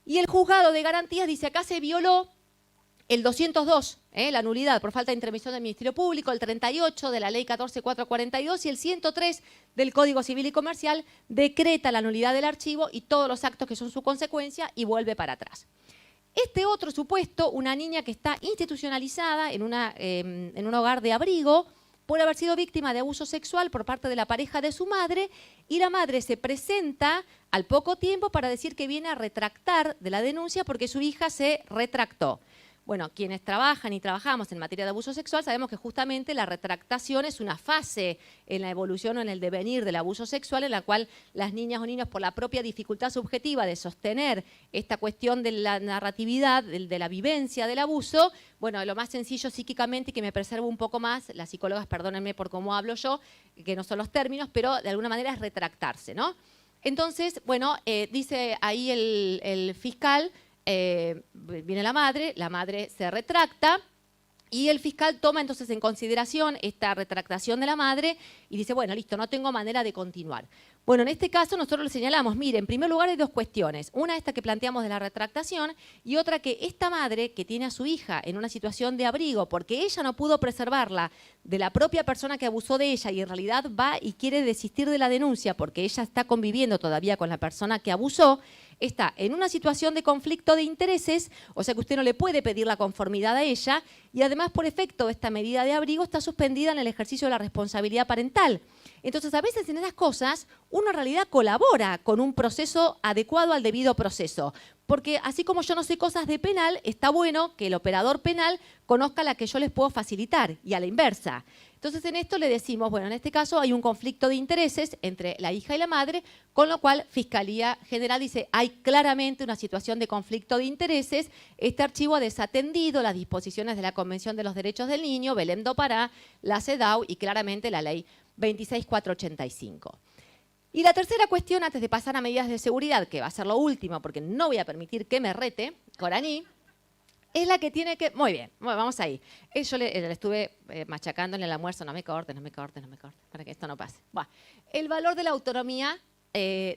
Y el juzgado de garantías dice, acá se violó el 202, la nulidad por falta de intervención del Ministerio Público, el 38 de la Ley 14.442 y el 103 del Código Civil y Comercial decreta la nulidad del archivo y todos los actos que son su consecuencia y vuelve para atrás. Este otro supuesto, una niña que está institucionalizada en un hogar de abrigo por haber sido víctima de abuso sexual por parte de la pareja de su madre y la madre se presenta al poco tiempo para decir que viene a retractar de la denuncia porque su hija se retractó. Bueno, quienes trabajan y trabajamos en materia de abuso sexual sabemos que justamente la retractación es una fase en la evolución o en el devenir del abuso sexual en la cual las niñas o niños por la propia dificultad subjetiva de sostener esta cuestión de la narratividad, de la vivencia del abuso, bueno, lo más sencillo psíquicamente y que me preservo un poco más, las psicólogas perdónenme por cómo hablo yo, que no son los términos, pero de alguna manera es retractarse, ¿no? Entonces, bueno, dice ahí el fiscal, viene la madre se retracta y el fiscal toma entonces en consideración esta retractación de la madre y dice, bueno, listo, no tengo manera de continuar. Bueno, en este caso nosotros le señalamos, mire, en primer lugar hay dos cuestiones. Una esta que planteamos de la retractación y otra que esta madre que tiene a su hija en una situación de abrigo porque ella no pudo preservarla de la propia persona que abusó de ella y en realidad va y quiere desistir de la denuncia porque ella está conviviendo todavía con la persona que abusó, está en una situación de conflicto de intereses, o sea que usted no le puede pedir la conformidad a ella y además por efecto de esta medida de abrigo está suspendida en el ejercicio de la responsabilidad parental. Entonces a veces en esas cosas uno en realidad colabora con un proceso adecuado al debido proceso, porque así como yo no sé cosas de penal, está bueno que el operador penal conozca la que yo les puedo facilitar y a la inversa. Entonces en esto le decimos, bueno, en este caso hay un conflicto de intereses entre la hija y la madre, con lo cual Fiscalía General dice, hay claramente una situación de conflicto de intereses, este archivo ha desatendido las disposiciones de la Convención de los Derechos del Niño, Belém do Pará, la CEDAW y claramente la Ley 26.485. Y la tercera cuestión, antes de pasar a medidas de seguridad, que va a ser lo último, porque no voy a permitir que me rete, Coraní, es la que tiene que... Muy bien, bueno, vamos ahí. Yo le estuve machacando en el almuerzo, no me cortes, para que esto no pase. Bueno, el valor de la autonomía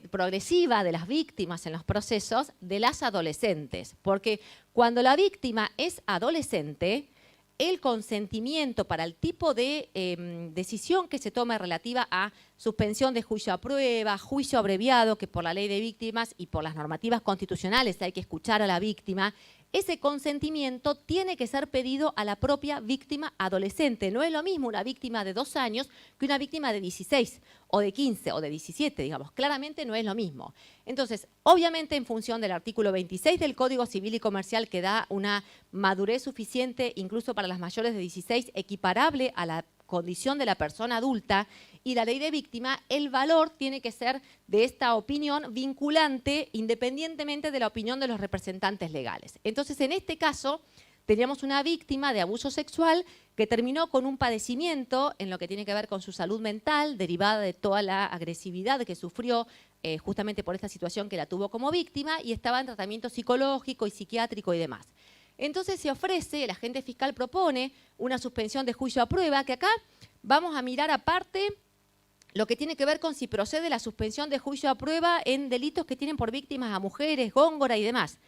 progresiva de las víctimas en los procesos de las adolescentes, porque cuando la víctima es adolescente, el consentimiento para el tipo de decisión que se tome relativa a suspensión de juicio a prueba, juicio abreviado, que por la ley de víctimas y por las normativas constitucionales hay que escuchar a la víctima, ese consentimiento tiene que ser pedido a la propia víctima adolescente. No es lo mismo una víctima de 2 años que una víctima de 16 o de 15 o de 17, digamos. Claramente no es lo mismo. Entonces, obviamente en función del artículo 26 del Código Civil y Comercial que da una madurez suficiente incluso para las mayores de 16 equiparable a la condición de la persona adulta y la ley de víctima, el valor tiene que ser de esta opinión vinculante independientemente de la opinión de los representantes legales. Entonces, en este caso, teníamos una víctima de abuso sexual que terminó con un padecimiento en lo que tiene que ver con su salud mental, derivada de toda la agresividad que sufrió justamente por esta situación que la tuvo como víctima y estaba en tratamiento psicológico y psiquiátrico y demás. Entonces se ofrece, el agente fiscal propone una suspensión de juicio a prueba, que acá vamos a mirar aparte lo que tiene que ver con si procede la suspensión de juicio a prueba en delitos que tienen por víctimas a mujeres, góngora y demás.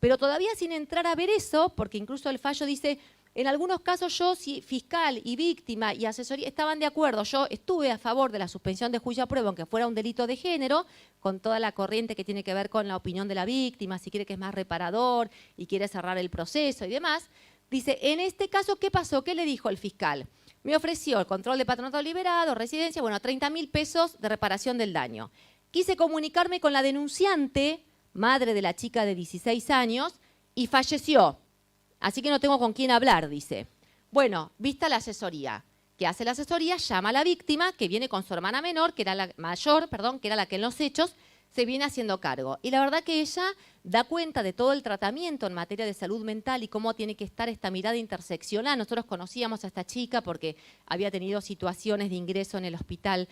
Pero todavía sin entrar a ver eso, porque incluso el fallo dice, en algunos casos yo, si fiscal y víctima y asesoría estaban de acuerdo, yo estuve a favor de la suspensión de juicio a prueba, aunque fuera un delito de género, con toda la corriente que tiene que ver con la opinión de la víctima, si quiere que es más reparador y quiere cerrar el proceso y demás. Dice, en este caso, ¿qué pasó? ¿Qué le dijo el fiscal? Me ofreció el control de patronato liberado, residencia, bueno, 30.000 pesos de reparación del daño. Quise comunicarme con la denunciante, madre de la chica de 16 años, y falleció. Así que no tengo con quién hablar, dice. Bueno, vista la asesoría. ¿Qué hace la asesoría? Llama a la víctima, que viene con su hermana menor, que era la mayor, perdón, que era la que en los hechos se viene haciendo cargo. Y la verdad que ella da cuenta de todo el tratamiento en materia de salud mental y cómo tiene que estar esta mirada interseccional. Nosotros conocíamos a esta chica porque había tenido situaciones de ingreso en el hospital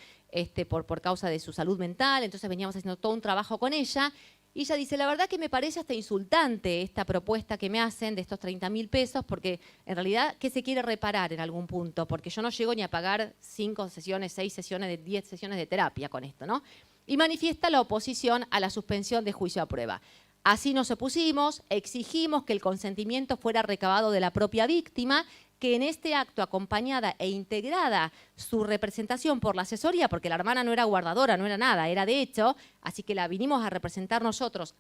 por causa de su salud mental, entonces veníamos haciendo todo un trabajo con ella. Y ella dice, la verdad que me parece hasta insultante esta propuesta que me hacen de estos 30.000 pesos, porque en realidad, ¿qué se quiere reparar en algún punto? Porque yo no llego ni a pagar 5 sesiones, 6 sesiones, 10 sesiones de terapia con esto, ¿no? Y manifiesta la oposición a la suspensión de juicio a prueba. Así nos opusimos, exigimos que el consentimiento fuera recabado de la propia víctima, que en este acto, acompañada e integrada su representación por la asesoría, porque la hermana no era guardadora, no era nada, era de hecho, así que la vinimos a representar nosotros,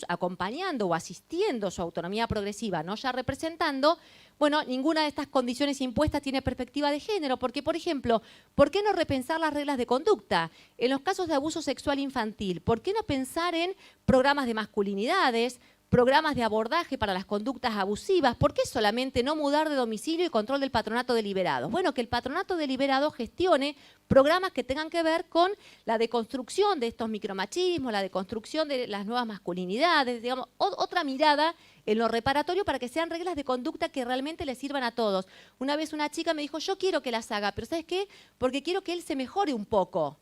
acompañando o asistiendo su autonomía progresiva, no ya representando. Bueno, ninguna de estas condiciones impuestas tiene perspectiva de género, porque, por ejemplo, ¿por qué no repensar las reglas de conducta? En los casos de abuso sexual infantil, ¿por qué no pensar en programas de masculinidades, programas de abordaje para las conductas abusivas? ¿Por qué solamente no mudar de domicilio y control del patronato de liberados? Bueno, que el patronato de liberados gestione programas que tengan que ver con la deconstrucción de estos micromachismos, la deconstrucción de las nuevas masculinidades, digamos, otra mirada en lo reparatorio para que sean reglas de conducta que realmente les sirvan a todos. Una vez una chica me dijo, yo quiero que las haga, pero ¿sabes qué? Porque quiero que él se mejore un poco,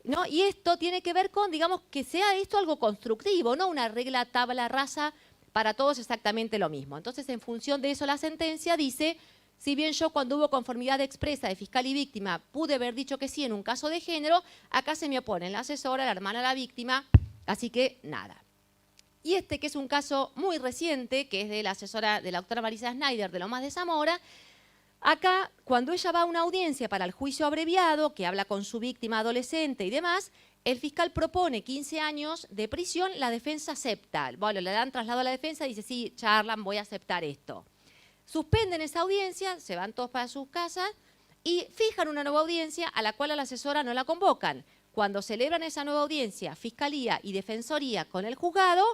¿no? Y esto tiene que ver con, digamos, que sea esto algo constructivo, no una regla tabla rasa para todos exactamente lo mismo. Entonces, en función de eso, la sentencia dice, si bien yo cuando hubo conformidad expresa de fiscal y víctima pude haber dicho que sí en un caso de género, acá se me oponen la asesora, la hermana, la víctima, así que nada. Y que es un caso muy reciente, que es de la asesora de la doctora Marisa Schneider de Lomas de Zamora. Acá, cuando ella va a una audiencia para el juicio abreviado, que habla con su víctima adolescente y demás, el fiscal propone 15 años de prisión, la defensa acepta. Bueno, le dan traslado a la defensa y dice, sí, charlan, voy a aceptar esto. Suspenden esa audiencia, se van todos para sus casas y fijan una nueva audiencia a la cual a la asesora no la convocan. Cuando celebran esa nueva audiencia, Fiscalía y Defensoría con el juzgado,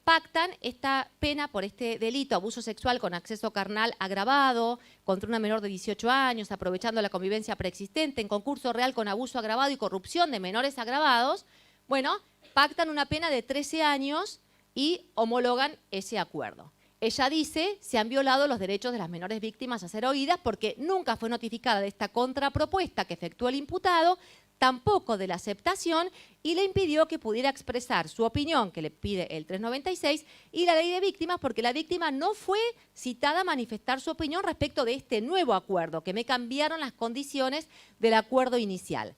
pactan esta pena por este delito, abuso sexual con acceso carnal agravado, contra una menor de 18 años, aprovechando la convivencia preexistente, en concurso real con abuso agravado y corrupción de menores agravados. Bueno, pactan una pena de 13 años y homologan ese acuerdo. Ella dice, se han violado los derechos de las menores víctimas a ser oídas porque nunca fue notificada de esta contrapropuesta que efectuó el imputado, tampoco de la aceptación, y le impidió que pudiera expresar su opinión, que le pide el 396, y la ley de víctimas, porque la víctima no fue citada a manifestar su opinión respecto de este nuevo acuerdo, que me cambiaron las condiciones del acuerdo inicial.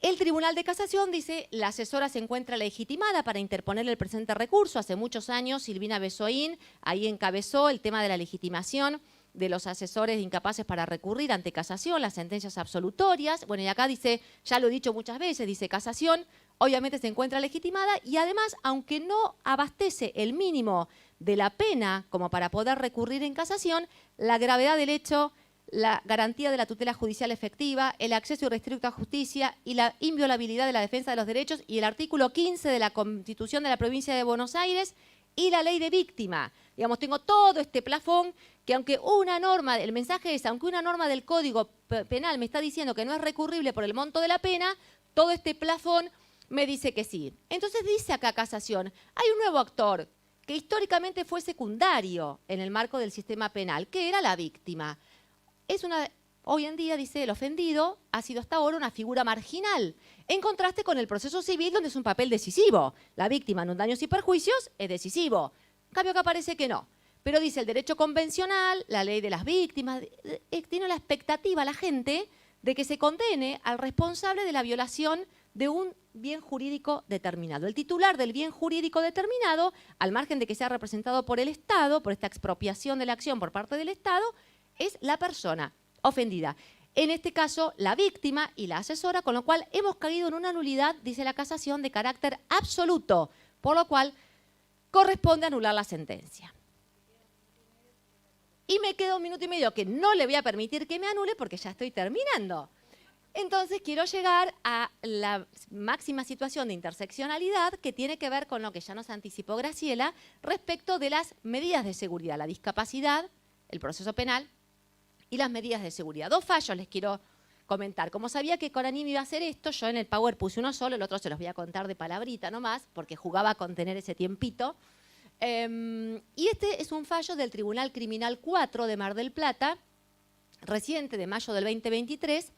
El Tribunal de Casación dice, la asesora se encuentra legitimada para interponer el presente recurso. Hace muchos años, Silvina Besoín ahí encabezó el tema de la legitimación de los asesores incapaces para recurrir ante casación, las sentencias absolutorias. Bueno, y acá dice, ya lo he dicho muchas veces, dice casación, obviamente se encuentra legitimada y además, aunque no abastece el mínimo de la pena como para poder recurrir en casación, la gravedad del hecho, la garantía de la tutela judicial efectiva, el acceso irrestricto a justicia y la inviolabilidad de la defensa de los derechos y el artículo 15 de la Constitución de la Provincia de Buenos Aires y la ley de víctima. Digamos, tengo todo este plafón que aunque una norma, el mensaje es, aunque una norma del Código Penal me está diciendo que no es recurrible por el monto de la pena, todo este plafón me dice que sí. Entonces dice acá casación, hay un nuevo actor que históricamente fue secundario en el marco del sistema penal, que era la víctima. Hoy en día, dice, el ofendido ha sido hasta ahora una figura marginal, en contraste con el proceso civil, donde es un papel decisivo. La víctima en un daños y perjuicios es decisivo. En cambio, acá parece que no. Pero dice el derecho convencional, la ley de las víctimas, tiene la expectativa la gente de que se condene al responsable de la violación de un bien jurídico determinado. El titular del bien jurídico determinado, al margen de que sea representado por el Estado, por esta expropiación de la acción por parte del Estado, es la persona ofendida. En este caso, la víctima y la asesora, con lo cual hemos caído en una nulidad, dice la casación, de carácter absoluto, por lo cual corresponde anular la sentencia. Y me queda 1 minuto y medio que no le voy a permitir que me anule porque ya estoy terminando. Entonces quiero llegar a la máxima situación de interseccionalidad que tiene que ver con lo que ya nos anticipó Graciela respecto de las medidas de seguridad, la discapacidad, el proceso penal y las medidas de seguridad. 2 fallos les quiero comentar. Como sabía que Coranim iba a hacer esto, yo en el Power puse uno solo, el otro se los voy a contar de palabrita nomás, porque jugaba con tener ese tiempito. Y este es un fallo del Tribunal Criminal 4 de Mar del Plata, reciente, de mayo del 2023,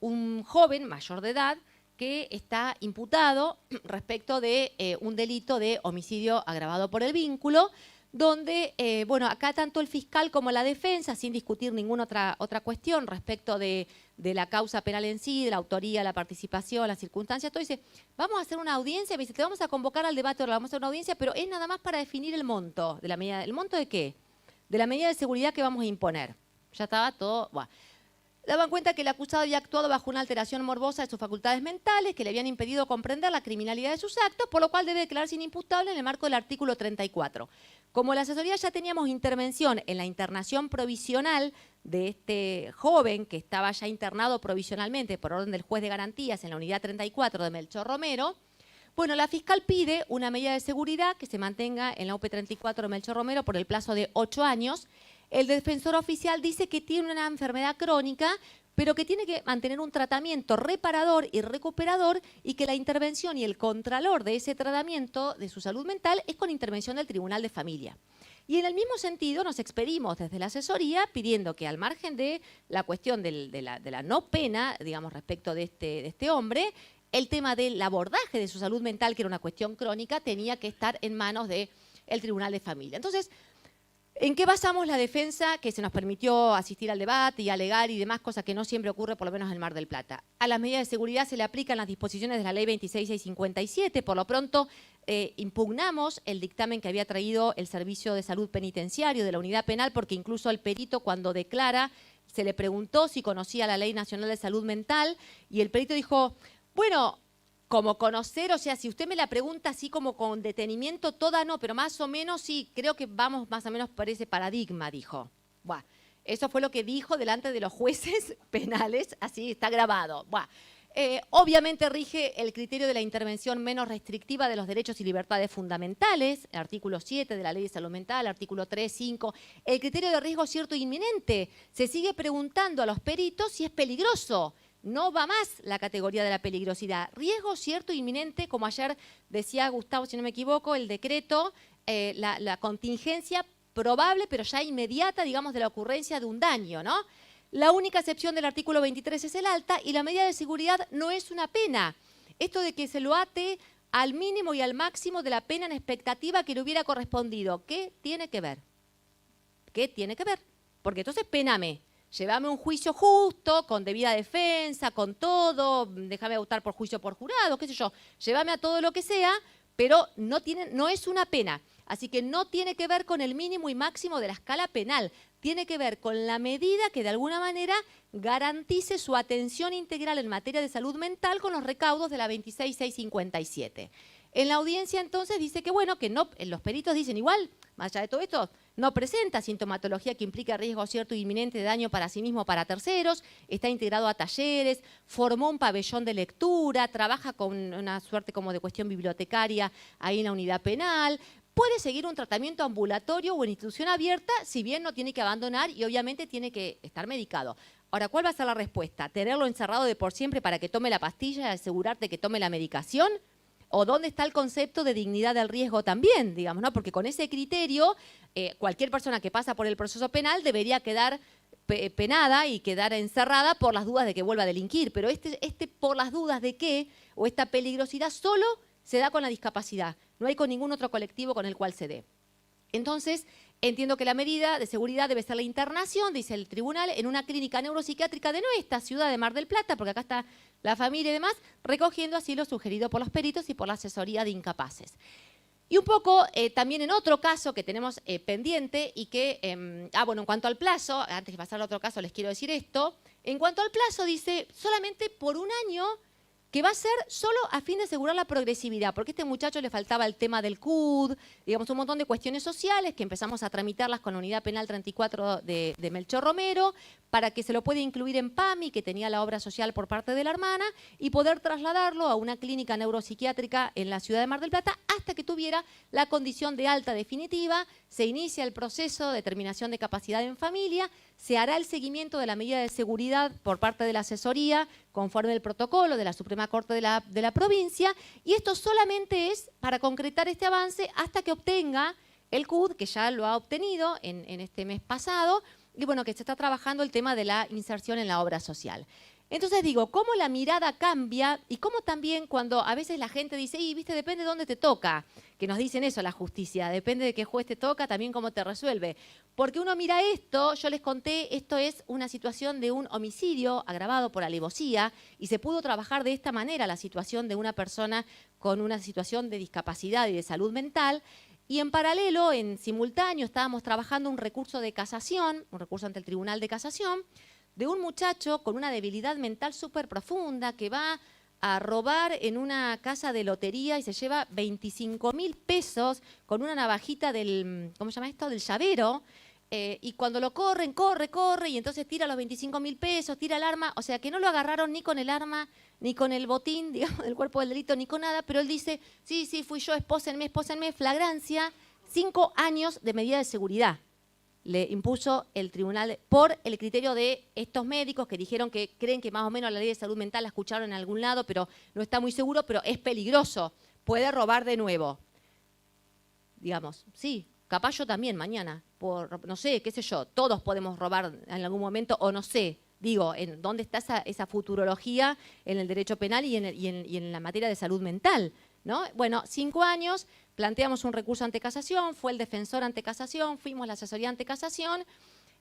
un joven mayor de edad que está imputado respecto de un delito de homicidio agravado por el vínculo, donde, bueno, acá tanto el fiscal como la defensa, sin discutir ninguna otra cuestión respecto de la causa penal en sí, de la autoría, la participación, las circunstancias, todo dice, vamos a hacer una audiencia, me dice, te vamos a convocar al debate, ahora vamos a hacer una audiencia, pero es nada más para definir el monto de la medida. ¿El monto de qué? De la medida de seguridad que vamos a imponer. Ya estaba todo, bueno. Daban cuenta que el acusado había actuado bajo una alteración morbosa de sus facultades mentales que le habían impedido comprender la criminalidad de sus actos, por lo cual debe declararse inimputable en el marco del artículo 34. Como la asesoría ya teníamos intervención en la internación provisional de este joven que estaba ya internado provisionalmente por orden del juez de garantías en la unidad 34 de Melchor Romero, bueno, la fiscal pide una medida de seguridad que se mantenga en la UP 34 de Melchor Romero por el plazo de 8 años. El defensor oficial dice que tiene una enfermedad crónica, pero que tiene que mantener un tratamiento reparador y recuperador y que la intervención y el contralor de ese tratamiento de su salud mental es con intervención del Tribunal de Familia. Y en el mismo sentido nos expedimos desde la asesoría pidiendo que al margen de la cuestión de la no pena, digamos, respecto de este hombre, el tema del abordaje de su salud mental, que era una cuestión crónica, tenía que estar en manos del Tribunal de Familia. Entonces, ¿en qué basamos la defensa que se nos permitió asistir al debate y alegar y demás, cosa que no siempre ocurre, por lo menos en el Mar del Plata? A las medidas de seguridad se le aplican las disposiciones de la Ley 26657. Por lo pronto, impugnamos el dictamen que había traído el Servicio de Salud Penitenciario de la Unidad Penal, porque incluso al perito, cuando declara, se le preguntó si conocía la Ley Nacional de Salud Mental y el perito dijo, bueno, como conocer, o sea, si usted me la pregunta así como con detenimiento, toda no, pero más o menos sí, creo que vamos más o menos por ese paradigma, dijo. Buah, eso fue lo que dijo delante de los jueces penales, así está grabado. Buah. Obviamente rige el criterio de la intervención menos restrictiva de los derechos y libertades fundamentales, el artículo 7 de la Ley de Salud Mental, artículo 3, 5. El criterio de riesgo cierto e inminente. Se sigue preguntando a los peritos si es peligroso. No va más la categoría de la peligrosidad. Riesgo cierto e inminente, como ayer decía Gustavo, si no me equivoco, el decreto, la contingencia probable, pero ya inmediata, digamos, de la ocurrencia de un daño, ¿no? La única excepción del artículo 23 es el alta y la medida de seguridad no es una pena. Esto de que se lo ate al mínimo y al máximo de la pena en expectativa que le hubiera correspondido. ¿Qué tiene que ver? ¿Qué tiene que ver? Porque entonces péname. Llévame a un juicio justo, con debida defensa, con todo, déjame optar por juicio por jurado, qué sé yo. Llévame a todo lo que sea, pero no es una pena. Así que no tiene que ver con el mínimo y máximo de la escala penal. Tiene que ver con la medida que de alguna manera garantice su atención integral en materia de salud mental con los recaudos de la 26657. En la audiencia entonces dice que bueno, que no, los peritos dicen igual, más allá de todo esto, no presenta sintomatología que implique riesgo cierto e inminente de daño para sí mismo o para terceros, está integrado a talleres, formó un pabellón de lectura, trabaja con una suerte como de cuestión bibliotecaria ahí en la unidad penal, puede seguir un tratamiento ambulatorio o en institución abierta, si bien no tiene que abandonar y obviamente tiene que estar medicado. Ahora, ¿cuál va a ser la respuesta? ¿Tenerlo encerrado de por siempre para que tome la pastilla y asegurarte que tome la medicación? ¿O dónde está el concepto de dignidad del riesgo también, digamos, ¿no? Porque con ese criterio, cualquier persona que pasa por el proceso penal debería quedar penada y quedar encerrada por las dudas de que vuelva a delinquir. Pero este por las dudas de qué, o esta peligrosidad, solo se da con la discapacidad. No hay con ningún otro colectivo con el cual se dé. Entonces, entiendo que la medida de seguridad debe ser la internación, dice el tribunal, en una clínica neuropsiquiátrica de nuestra ciudad de Mar del Plata, porque acá está la familia y demás, recogiendo así lo sugerido por los peritos y por la asesoría de incapaces. Y un poco también en otro caso que tenemos pendiente y que, bueno, en cuanto al plazo, antes de pasar a otro caso les quiero decir esto, en cuanto al plazo dice solamente por un año que va a ser solo a fin de asegurar la progresividad, porque a este muchacho le faltaba el tema del CUD, digamos un montón de cuestiones sociales que empezamos a tramitarlas con la Unidad Penal 34 de Melchor Romero, para que se lo pueda incluir en PAMI, que tenía la obra social por parte de la hermana, y poder trasladarlo a una clínica neuropsiquiátrica en la ciudad de Mar del Plata hasta que tuviera la condición de alta definitiva, se inicia el proceso de determinación de capacidad en familia, se hará el seguimiento de la medida de seguridad por parte de la asesoría, conforme el protocolo de la Suprema Corte de la provincia, y esto solamente es para concretar este avance hasta que obtenga el CUD, que ya lo ha obtenido en este mes pasado, y bueno, que se está trabajando el tema de la inserción en la obra social. Entonces digo, cómo la mirada cambia y cómo también cuando a veces la gente dice, y viste, depende de dónde te toca, que nos dicen eso la justicia, depende de qué juez te toca, también cómo te resuelve. Porque uno mira esto, yo les conté, esto es una situación de un homicidio agravado por alevosía y se pudo trabajar de esta manera la situación de una persona con una situación de discapacidad y de salud mental. Y en paralelo, en simultáneo, estábamos trabajando un recurso de casación, un recurso ante el Tribunal de Casación, de un muchacho con una debilidad mental súper profunda que va a robar en una casa de lotería y se lleva 25.000 pesos con una navajita del, ¿cómo se llama esto?, del llavero. Y cuando lo corre, y entonces tira los 25.000 pesos, tira el arma, o sea que no lo agarraron ni con el arma, ni con el botín, digamos, del cuerpo del delito, ni con nada, pero él dice, sí, fui yo, espósenme, flagrancia, 5 años de medida de seguridad. Le impuso el tribunal por el criterio de estos médicos que dijeron que creen que más o menos la ley de salud mental la escucharon en algún lado, pero no está muy seguro, pero es peligroso, puede robar de nuevo. Digamos, sí, capaz yo también mañana, por no sé, qué sé yo, todos podemos robar en algún momento o no sé. Digo, ¿en dónde está esa futurología en el derecho penal y en la materia de salud mental? ¿No? Bueno, 5 años, planteamos un recurso ante casación, fue el defensor ante casación, fuimos la asesoría ante casación,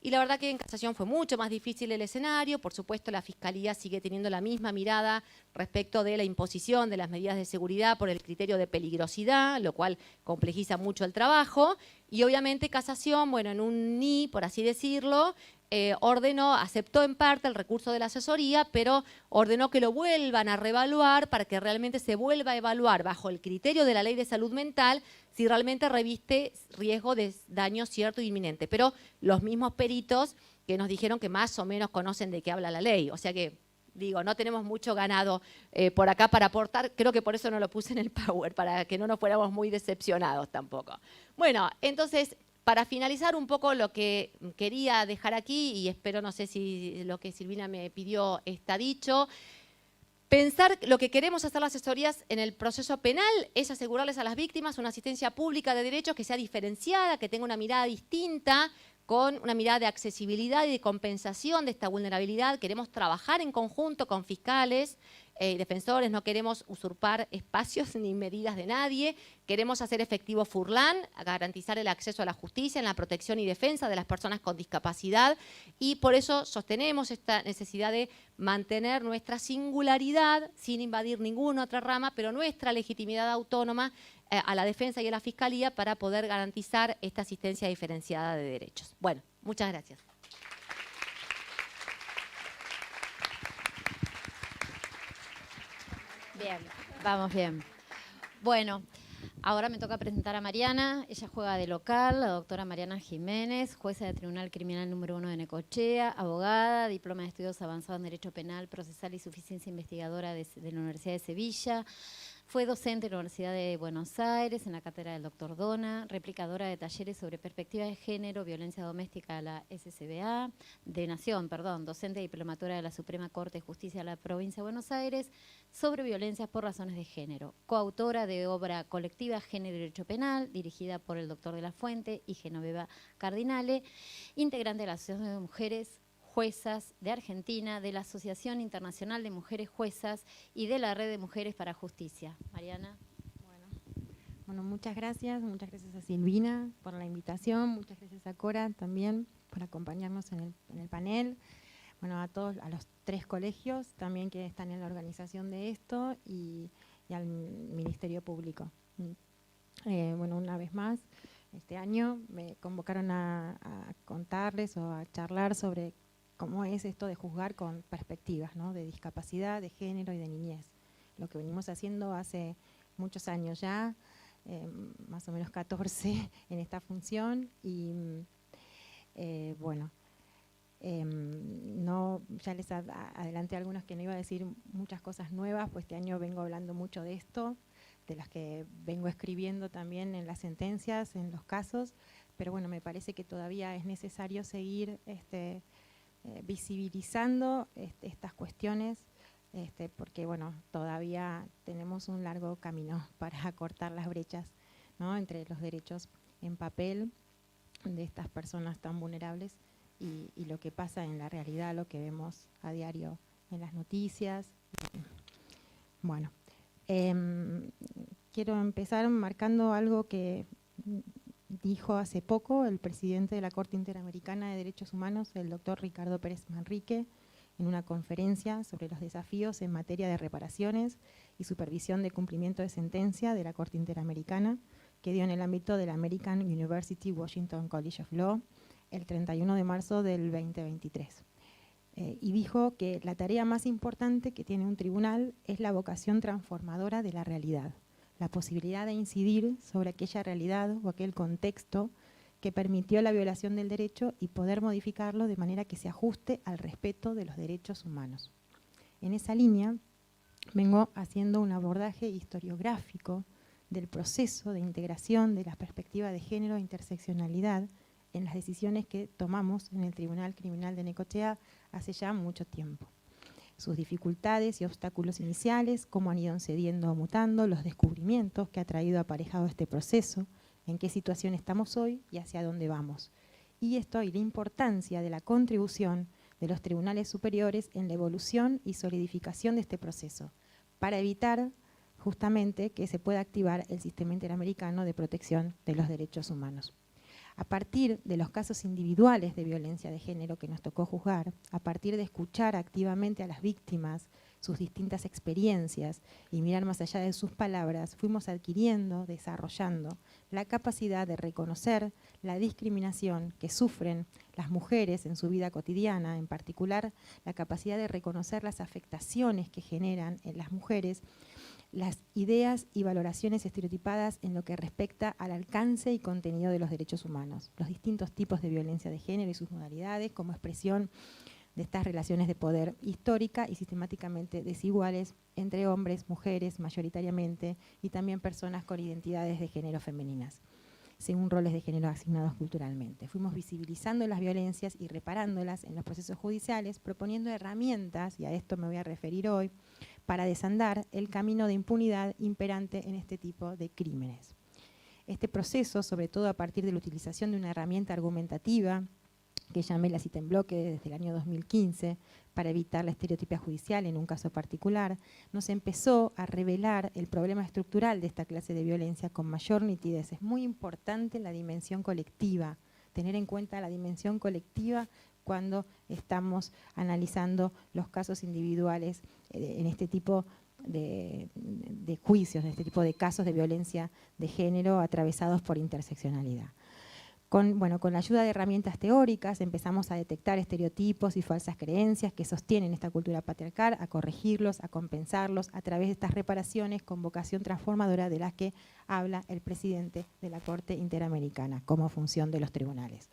y la verdad que en casación fue mucho más difícil el escenario. Por supuesto, la Fiscalía sigue teniendo la misma mirada respecto de la imposición de las medidas de seguridad por el criterio de peligrosidad, lo cual complejiza mucho el trabajo. Y obviamente casación, bueno, en un ni, por así decirlo, ordenó, aceptó en parte el recurso de la asesoría, pero ordenó que lo vuelvan a reevaluar para que realmente se vuelva a evaluar bajo el criterio de la Ley de Salud Mental si realmente reviste riesgo de daño cierto e inminente. Pero los mismos peritos que nos dijeron que más o menos conocen de qué habla la ley. O sea que, digo, no tenemos mucho ganado por acá para aportar. Creo que por eso no lo puse en el Power, para que no nos fuéramos muy decepcionados tampoco. Bueno, entonces, para finalizar un poco lo que quería dejar aquí, y espero, no sé si lo que Silvina me pidió está dicho, pensar lo que queremos hacer las asesorías en el proceso penal es asegurarles a las víctimas una asistencia pública de derechos que sea diferenciada, que tenga una mirada distinta, con una mirada de accesibilidad y de compensación de esta vulnerabilidad. Queremos trabajar en conjunto con fiscales y defensores, no queremos usurpar espacios ni medidas de nadie. Queremos hacer efectivo Furlan, garantizar el acceso a la justicia en la protección y defensa de las personas con discapacidad, y por eso sostenemos esta necesidad de mantener nuestra singularidad sin invadir ninguna otra rama, pero nuestra legitimidad autónoma a la defensa y a la fiscalía para poder garantizar esta asistencia diferenciada de derechos. Bueno, muchas gracias. Bien, vamos bien. Bueno, ahora me toca presentar a Mariana. Ella juega de local, la doctora Mariana Jiménez, jueza de Tribunal Criminal número 1 de Necochea, abogada, diploma de estudios avanzados en Derecho Penal, Procesal y Suficiencia Investigadora de la Universidad de Sevilla. Fue docente en la Universidad de Buenos Aires, en la cátedra del Dr. Dona, replicadora de talleres sobre perspectiva de género, violencia doméstica a la SCBA, docente y diplomatura de la Suprema Corte de Justicia de la Provincia de Buenos Aires, sobre violencias por razones de género. Coautora de obra colectiva Género y Derecho Penal, dirigida por el Dr. de la Fuente y Genoveva Cardinale, integrante de la Asociación de Mujeres Juezas de Argentina, de la Asociación Internacional de Mujeres Juezas y de la Red de Mujeres para Justicia. Mariana. Bueno, muchas gracias a Silvina por la invitación, muchas gracias a Cora también por acompañarnos en el panel. Bueno, a los 3 colegios también que están en la organización de esto y al Ministerio Público. Bueno, una vez más, este año me convocaron a contarles o a charlar sobre cómo es esto de juzgar con perspectivas, ¿no? De discapacidad, de género y de niñez. Lo que venimos haciendo hace muchos años ya, más o menos 14 en esta función, y bueno, ya les adelanté a algunos que no iba a decir muchas cosas nuevas, pues este año vengo hablando mucho de esto, de las que vengo escribiendo también en las sentencias, en los casos, pero bueno, me parece que todavía es necesario seguir visibilizando estas cuestiones, porque bueno, todavía tenemos un largo camino para acortar las brechas, ¿no?, entre los derechos en papel de estas personas tan vulnerables y lo que pasa en la realidad, lo que vemos a diario en las noticias. Bueno, quiero empezar marcando algo que dijo hace poco el presidente de la Corte Interamericana de Derechos Humanos, el doctor Ricardo Pérez Manrique, en una conferencia sobre los desafíos en materia de reparaciones y supervisión de cumplimiento de sentencia de la Corte Interamericana, que dio en el ámbito del American University Washington College of Law el 31 de marzo del 2023. Y dijo que la tarea más importante que tiene un tribunal es la vocación transformadora de la realidad, la posibilidad de incidir sobre aquella realidad o aquel contexto que permitió la violación del derecho y poder modificarlo de manera que se ajuste al respeto de los derechos humanos. En esa línea vengo haciendo un abordaje historiográfico del proceso de integración de la perspectiva de género e interseccionalidad en las decisiones que tomamos en el Tribunal Criminal de Necochea hace ya mucho tiempo. Sus dificultades y obstáculos iniciales, cómo han ido cediendo o mutando, los descubrimientos que ha traído aparejado este proceso, en qué situación estamos hoy y hacia dónde vamos. Y esto y la importancia de la contribución de los tribunales superiores en la evolución y solidificación de este proceso, para evitar justamente que se pueda activar el sistema interamericano de protección de los derechos humanos. A partir de los casos individuales de violencia de género que nos tocó juzgar, a partir de escuchar activamente a las víctimas, sus distintas experiencias y mirar más allá de sus palabras, fuimos adquiriendo, desarrollando la capacidad de reconocer la discriminación que sufren las mujeres en su vida cotidiana, en particular la capacidad de reconocer las afectaciones que generan en las mujeres las ideas y valoraciones estereotipadas en lo que respecta al alcance y contenido de los derechos humanos, los distintos tipos de violencia de género y sus modalidades como expresión de estas relaciones de poder histórica y sistemáticamente desiguales entre hombres, mujeres mayoritariamente y también personas con identidades de género femeninas, según roles de género asignados culturalmente. Fuimos visibilizando las violencias y reparándolas en los procesos judiciales, proponiendo herramientas, y a esto me voy a referir hoy, para desandar el camino de impunidad imperante en este tipo de crímenes. Este proceso, sobre todo a partir de la utilización de una herramienta argumentativa, que llamé la cita en bloque desde el año 2015, para evitar la estereotipia judicial en un caso particular, nos empezó a revelar el problema estructural de esta clase de violencia con mayor nitidez. Es muy importante la dimensión colectiva, tener en cuenta la dimensión colectiva cuando estamos analizando los casos individuales en este tipo de juicios, en este tipo de casos de violencia de género atravesados por interseccionalidad. Con la ayuda de herramientas teóricas empezamos a detectar estereotipos y falsas creencias que sostienen esta cultura patriarcal, a corregirlos, a compensarlos a través de estas reparaciones con vocación transformadora de las que habla el presidente de la Corte Interamericana como función de los tribunales.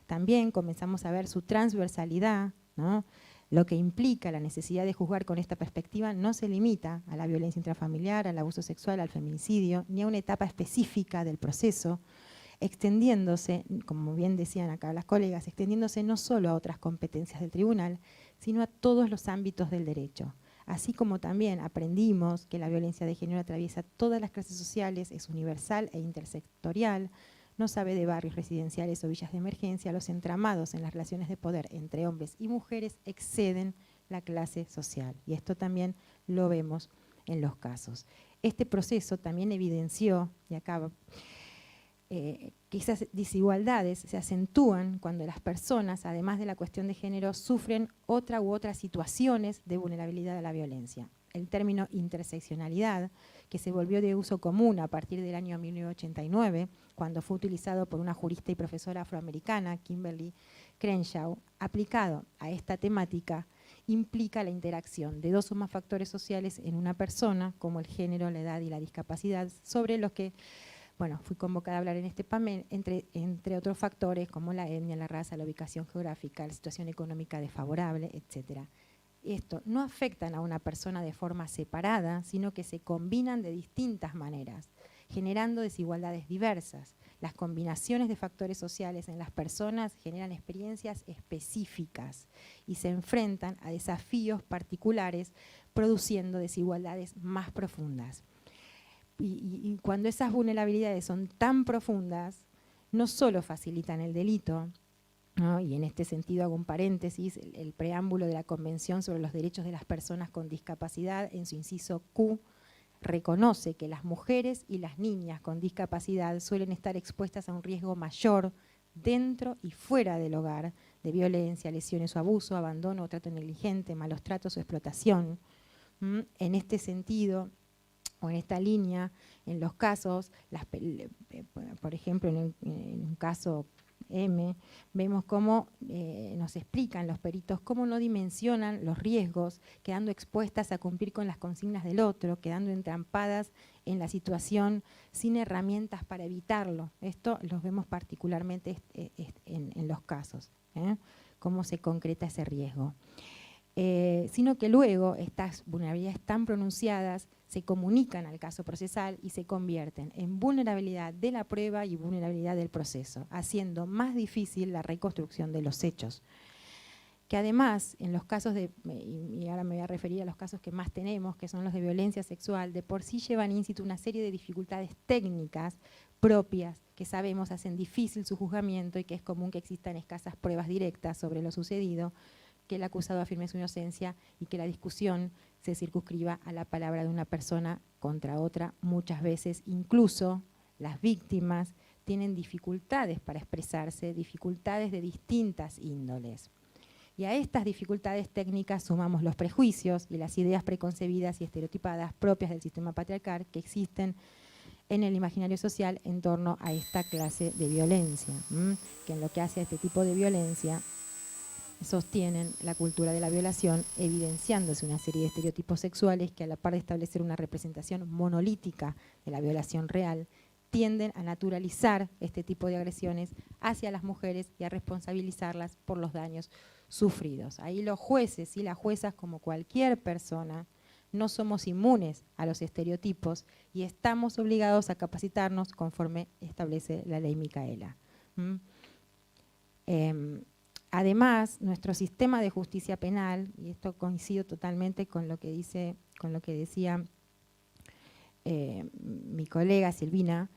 También comenzamos a ver su transversalidad, ¿no? Lo que implica la necesidad de juzgar con esta perspectiva no se limita a la violencia intrafamiliar, al abuso sexual, al feminicidio, ni a una etapa específica del proceso, extendiéndose, como bien decían acá las colegas, extendiéndose no solo a otras competencias del tribunal, sino a todos los ámbitos del derecho. Así como también aprendimos que la violencia de género atraviesa todas las clases sociales, es universal e intersectorial, no sabe de barrios residenciales o villas de emergencia, los entramados en las relaciones de poder entre hombres y mujeres exceden la clase social. Y esto también lo vemos en los casos. Este proceso también evidenció, y acá que esas desigualdades se acentúan cuando las personas, además de la cuestión de género, sufren otra u otras situaciones de vulnerabilidad a la violencia. El término interseccionalidad, que se volvió de uso común a partir del año 1989, cuando fue utilizado por una jurista y profesora afroamericana, Kimberly Crenshaw, aplicado a esta temática, implica la interacción de dos o más factores sociales en una persona, como el género, la edad y la discapacidad, sobre los que fui convocada a hablar en este panel, entre otros factores como la etnia, la raza, la ubicación geográfica, la situación económica desfavorable, etc. Esto no afectan a una persona de forma separada, sino que se combinan de distintas maneras, generando desigualdades diversas Las combinaciones de factores sociales en las personas generan experiencias específicas y se enfrentan a desafíos particulares, produciendo desigualdades más profundas. Y cuando esas vulnerabilidades son tan profundas, no solo facilitan el delito, ¿no? Y en este sentido hago un paréntesis, el preámbulo de la Convención sobre los Derechos de las Personas con Discapacidad, en su inciso Q, reconoce que las mujeres y las niñas con discapacidad suelen estar expuestas a un riesgo mayor dentro y fuera del hogar de violencia, lesiones o abuso, abandono o trato negligente, malos tratos o explotación. En este sentido, o en esta línea, en los casos, por ejemplo, en un caso M, vemos cómo nos explican los peritos cómo no dimensionan los riesgos, quedando expuestas a cumplir con las consignas del otro, quedando entrampadas en la situación sin herramientas para evitarlo. Esto los vemos particularmente en los casos, cómo se concreta ese riesgo. Sino que luego estas vulnerabilidades tan pronunciadas se comunican al caso procesal y se convierten en vulnerabilidad de la prueba y vulnerabilidad del proceso, haciendo más difícil la reconstrucción de los hechos. Que además, en los casos y ahora me voy a referir a los casos que más tenemos, que son los de violencia sexual, de por sí llevan in situ una serie de dificultades técnicas propias que sabemos hacen difícil su juzgamiento y que es común que existan escasas pruebas directas sobre lo sucedido, que el acusado afirme su inocencia y que la discusión se circunscriba a la palabra de una persona contra otra. Muchas veces incluso las víctimas tienen dificultades para expresarse, dificultades de distintas índoles. Y a estas dificultades técnicas sumamos los prejuicios y las ideas preconcebidas y estereotipadas propias del sistema patriarcal que existen en el imaginario social en torno a esta clase de violencia, que en lo que hace a este tipo de violencia sostienen la cultura de la violación, evidenciándose una serie de estereotipos sexuales que, a la par de establecer una representación monolítica de la violación real, tienden a naturalizar este tipo de agresiones hacia las mujeres y a responsabilizarlas por los daños sufridos. Ahí los jueces y las juezas, como cualquier persona, no somos inmunes a los estereotipos y estamos obligados a capacitarnos conforme establece la ley Micaela. Además, nuestro sistema de justicia penal, y esto coincido totalmente con lo que decía mi colega Silvia,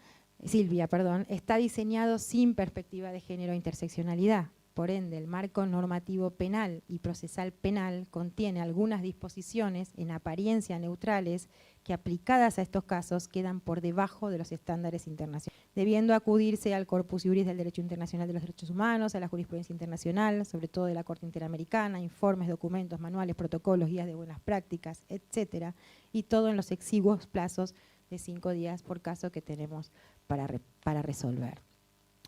está diseñado sin perspectiva de género e interseccionalidad. Por ende, el marco normativo penal y procesal penal contiene algunas disposiciones en apariencia neutrales que, aplicadas a estos casos, quedan por debajo de los estándares internacionales, debiendo acudirse al corpus iuris del derecho internacional de los derechos humanos, a la jurisprudencia internacional, sobre todo de la Corte Interamericana, informes, documentos, manuales, protocolos, guías de buenas prácticas, etcétera, y todo en los exiguos plazos de 5 días por caso que tenemos para resolver.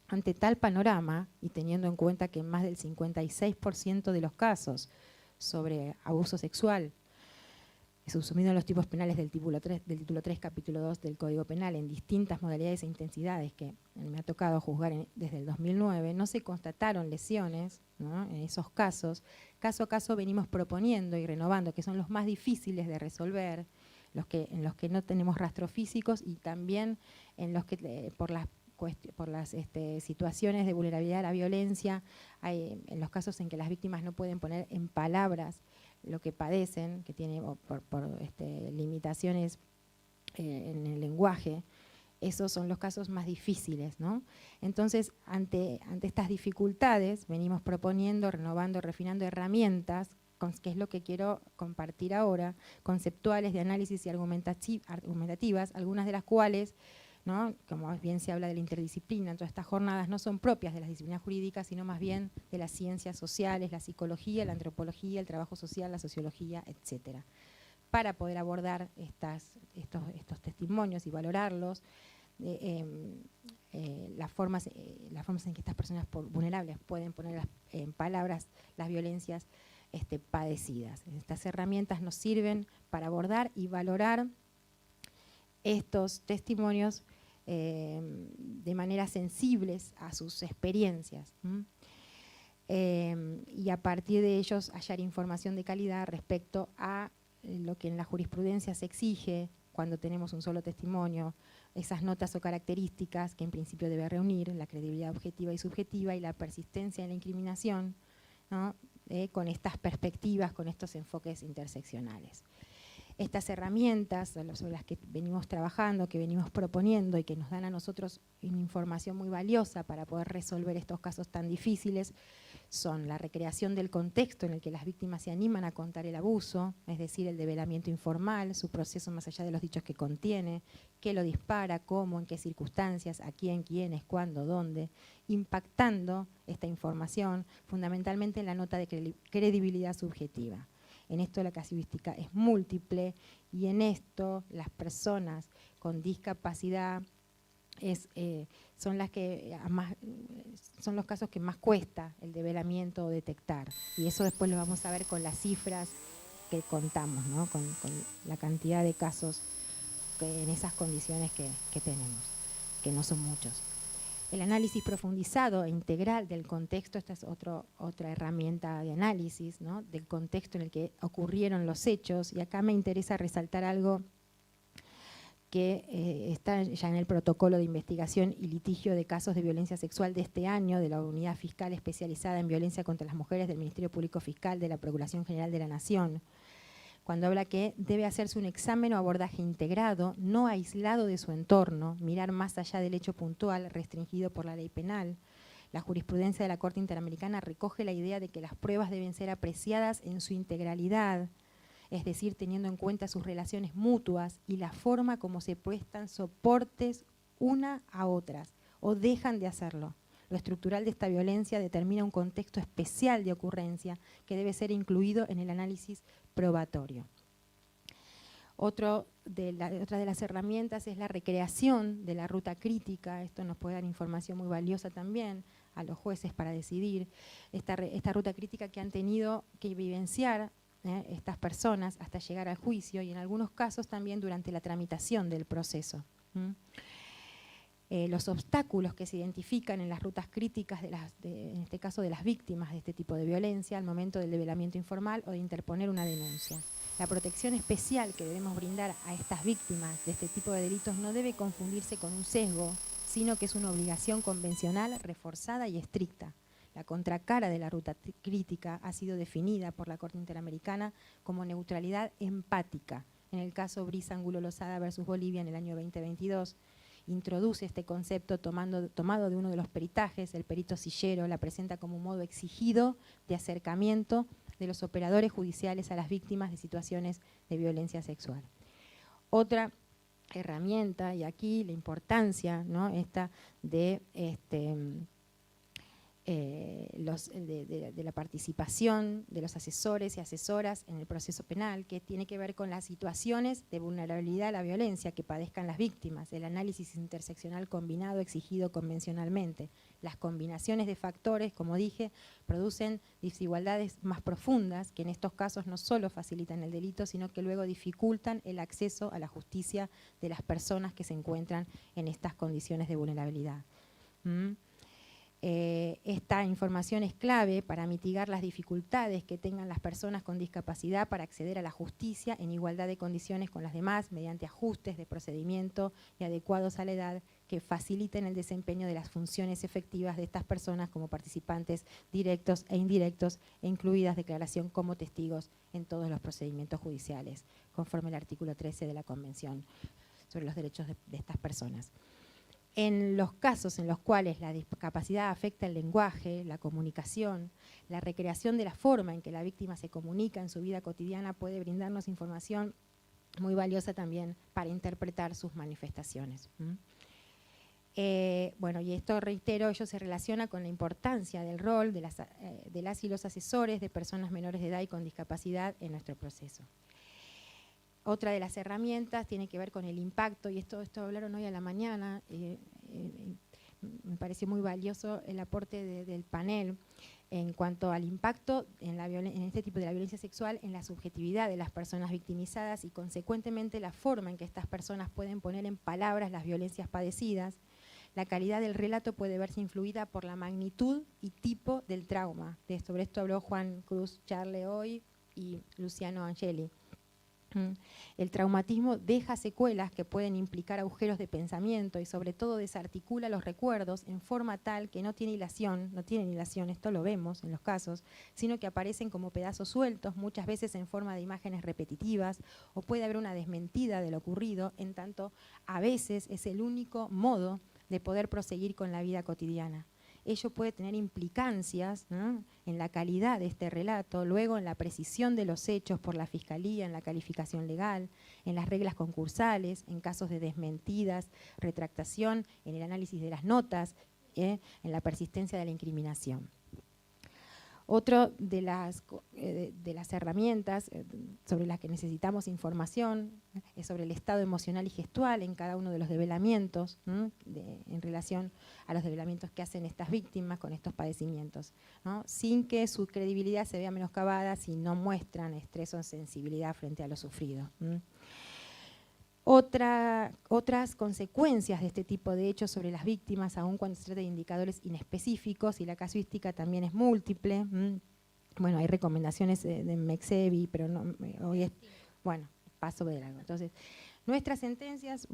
Ante tal panorama, y teniendo en cuenta que más del 56% de los casos sobre abuso sexual subsumido en los tipos penales del título 3, capítulo 2 del Código Penal, en distintas modalidades e intensidades que me ha tocado juzgar desde el 2009, no se constataron lesiones, ¿no? En esos casos. Caso a caso venimos proponiendo y renovando, que son los más difíciles de resolver, en los que no tenemos rastros físicos y también en los que por las situaciones de vulnerabilidad a la violencia, en los casos en que las víctimas no pueden poner en palabras lo que padecen, que tienen por limitaciones en el lenguaje, esos son los casos más difíciles, ¿no? Entonces, ante estas dificultades, venimos proponiendo, renovando, refinando herramientas, que es lo que quiero compartir ahora, conceptuales de análisis y argumentativas, algunas de las cuales, ¿no?, como bien se habla de la interdisciplina, en todas estas jornadas no son propias de las disciplinas jurídicas, sino más bien de las ciencias sociales, la psicología, la antropología, el trabajo social, la sociología, etcétera. Para poder abordar estos testimonios y valorarlos, las formas en que estas personas vulnerables pueden poner en palabras las violencias padecidas. Estas herramientas nos sirven para abordar y valorar estos testimonios de manera sensibles a sus experiencias, y a partir de ellos hallar información de calidad respecto a lo que en la jurisprudencia se exige cuando tenemos un solo testimonio, esas notas o características que en principio debe reunir, la credibilidad objetiva y subjetiva y la persistencia en la incriminación, ¿no? Con estas perspectivas, con estos enfoques interseccionales. Estas herramientas sobre las que venimos trabajando, que venimos proponiendo y que nos dan a nosotros una información muy valiosa para poder resolver estos casos tan difíciles, son la recreación del contexto en el que las víctimas se animan a contar el abuso, es decir, el develamiento informal, su proceso más allá de los dichos que contiene, qué lo dispara, cómo, en qué circunstancias, a quién, quiénes, cuándo, dónde, impactando esta información fundamentalmente en la nota de credibilidad subjetiva. En esto la casuística es múltiple y en esto las personas con discapacidad son los casos que más cuesta el develamiento o detectar. Y eso después lo vamos a ver con las cifras que contamos, ¿no? con la cantidad de casos en esas condiciones que tenemos, que no son muchos. El análisis profundizado e integral del contexto, esta es otra herramienta de análisis, ¿no? Del contexto en el que ocurrieron los hechos, y acá me interesa resaltar algo que está ya en el protocolo de investigación y litigio de casos de violencia sexual de este año, de la Unidad Fiscal Especializada en Violencia contra las Mujeres del Ministerio Público Fiscal de la Procuración General de la Nación, cuando habla que debe hacerse un examen o abordaje integrado, no aislado de su entorno, mirar más allá del hecho puntual restringido por la ley penal. La jurisprudencia de la Corte Interamericana recoge la idea de que las pruebas deben ser apreciadas en su integralidad, es decir, teniendo en cuenta sus relaciones mutuas y la forma como se prestan soportes una a otras, o dejan de hacerlo. Lo estructural de esta violencia determina un contexto especial de ocurrencia que debe ser incluido en el análisis probatorio. Otra de las herramientas es la recreación de la ruta crítica. Esto nos puede dar información muy valiosa también a los jueces para decidir esta ruta crítica que han tenido que vivenciar estas personas hasta llegar al juicio y en algunos casos también durante la tramitación del proceso. Los obstáculos que se identifican en las rutas críticas, en este caso de las víctimas de este tipo de violencia, al momento del develamiento informal o de interponer una denuncia. La protección especial que debemos brindar a estas víctimas de este tipo de delitos no debe confundirse con un sesgo, sino que es una obligación convencional, reforzada y estricta. La contracara de la ruta crítica ha sido definida por la Corte Interamericana como neutralidad empática. En el caso Brisa Angulo Lozada versus Bolivia en el año 2022, introduce este concepto tomado de uno de los peritajes, el perito Sillero la presenta como un modo exigido de acercamiento de los operadores judiciales a las víctimas de situaciones de violencia sexual. Otra herramienta, y aquí la importancia, ¿no? Esta de la participación de los asesores y asesoras en el proceso penal, que tiene que ver con las situaciones de vulnerabilidad a la violencia que padezcan las víctimas, el análisis interseccional combinado exigido convencionalmente. Las combinaciones de factores, como dije, producen desigualdades más profundas que en estos casos no solo facilitan el delito, sino que luego dificultan el acceso a la justicia de las personas que se encuentran en estas condiciones de vulnerabilidad. Esta información es clave para mitigar las dificultades que tengan las personas con discapacidad para acceder a la justicia en igualdad de condiciones con las demás, mediante ajustes de procedimiento y adecuados a la edad que faciliten el desempeño de las funciones efectivas de estas personas como participantes directos e indirectos, e incluidas declaración como testigos en todos los procedimientos judiciales, conforme al artículo 13 de la Convención sobre los Derechos de estas personas. En los casos en los cuales la discapacidad afecta el lenguaje, la comunicación, la recreación de la forma en que la víctima se comunica en su vida cotidiana puede brindarnos información muy valiosa también para interpretar sus manifestaciones. Bueno, y esto, reitero, ello se relaciona con la importancia del rol de las y los asesores de personas menores de edad y con discapacidad en nuestro proceso. Otra de las herramientas tiene que ver con el impacto, y esto hablaron hoy a la mañana, me pareció muy valioso el aporte del panel en cuanto al impacto en este tipo de la violencia sexual en la subjetividad de las personas victimizadas y consecuentemente la forma en que estas personas pueden poner en palabras las violencias padecidas. La calidad del relato puede verse influida por la magnitud y tipo del trauma. Sobre esto habló Juan Cruz Charle hoy y Luciano Angeli. El traumatismo deja secuelas que pueden implicar agujeros de pensamiento y sobre todo desarticula los recuerdos en forma tal que no tienen hilación, esto lo vemos en los casos, sino que aparecen como pedazos sueltos, muchas veces en forma de imágenes repetitivas, o puede haber una desmentida de lo ocurrido, en tanto a veces es el único modo de poder proseguir con la vida cotidiana. Ello puede tener implicancias, ¿no?, en la calidad de este relato, luego en la precisión de los hechos por la Fiscalía, en la calificación legal, en las reglas concursales, en casos de desmentidas, retractación, en el análisis de las notas, en la persistencia de la incriminación. Otro de las herramientas sobre las que necesitamos información es sobre el estado emocional y gestual en cada uno de los develamientos, en relación a los develamientos que hacen estas víctimas con estos padecimientos, ¿no?, sin que su credibilidad se vea menoscabada si no muestran estrés o sensibilidad frente a lo sufrido. Otras consecuencias de este tipo de hechos sobre las víctimas, aun cuando se trata de indicadores inespecíficos y la casuística también es múltiple. Bueno, hay recomendaciones de Mexevi, pero no, hoy es, bueno, paso de largo. Entonces, nuestras sentencias,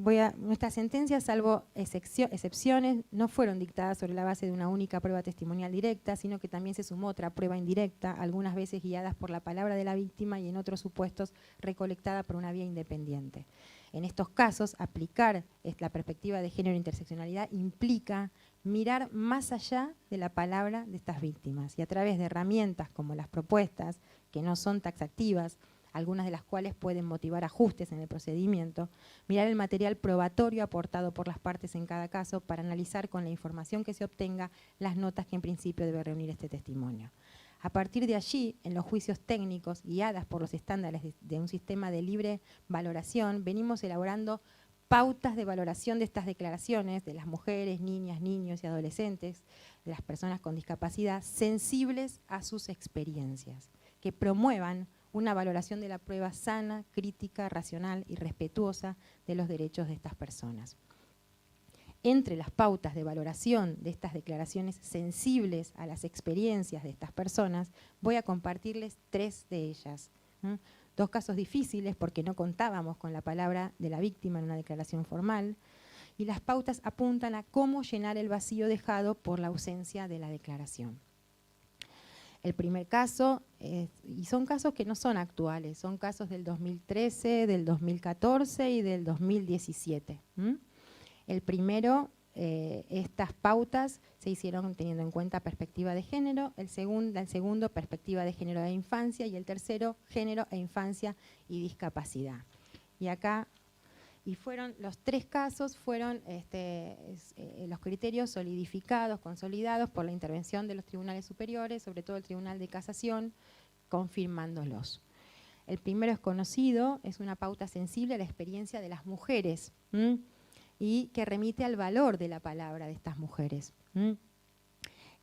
salvo excepciones, no fueron dictadas sobre la base de una única prueba testimonial directa, sino que también se sumó otra prueba indirecta, algunas veces guiadas por la palabra de la víctima y en otros supuestos recolectada por una vía independiente. En estos casos, aplicar la perspectiva de género e interseccionalidad implica mirar más allá de la palabra de estas víctimas y a través de herramientas como las propuestas, que no son taxativas, algunas de las cuales pueden motivar ajustes en el procedimiento, mirar el material probatorio aportado por las partes en cada caso para analizar con la información que se obtenga las notas que en principio debe reunir este testimonio. A partir de allí, en los juicios técnicos, guiadas por los estándares de un sistema de libre valoración, venimos elaborando pautas de valoración de estas declaraciones de las mujeres, niñas, niños y adolescentes, de las personas con discapacidad, sensibles a sus experiencias, que promuevan una valoración de la prueba sana, crítica, racional y respetuosa de los derechos de estas personas. Entre las pautas de valoración de estas declaraciones sensibles a las experiencias de estas personas, voy a compartirles 3 de ellas. 2 casos difíciles porque no contábamos con la palabra de la víctima en una declaración formal, y las pautas apuntan a cómo llenar el vacío dejado por la ausencia de la declaración. El primer caso, y son casos que no son actuales, son casos del 2013, del 2014 y del 2017. El primero, estas pautas se hicieron teniendo en cuenta perspectiva de género, el segundo perspectiva de género de infancia y el tercero género e infancia y discapacidad. Y acá, los 3 casos fueron los criterios solidificados, consolidados por la intervención de los tribunales superiores, sobre todo el Tribunal de Casación, confirmándolos. El primero es conocido, es una pauta sensible a la experiencia de las mujeres, y que remite al valor de la palabra de estas mujeres.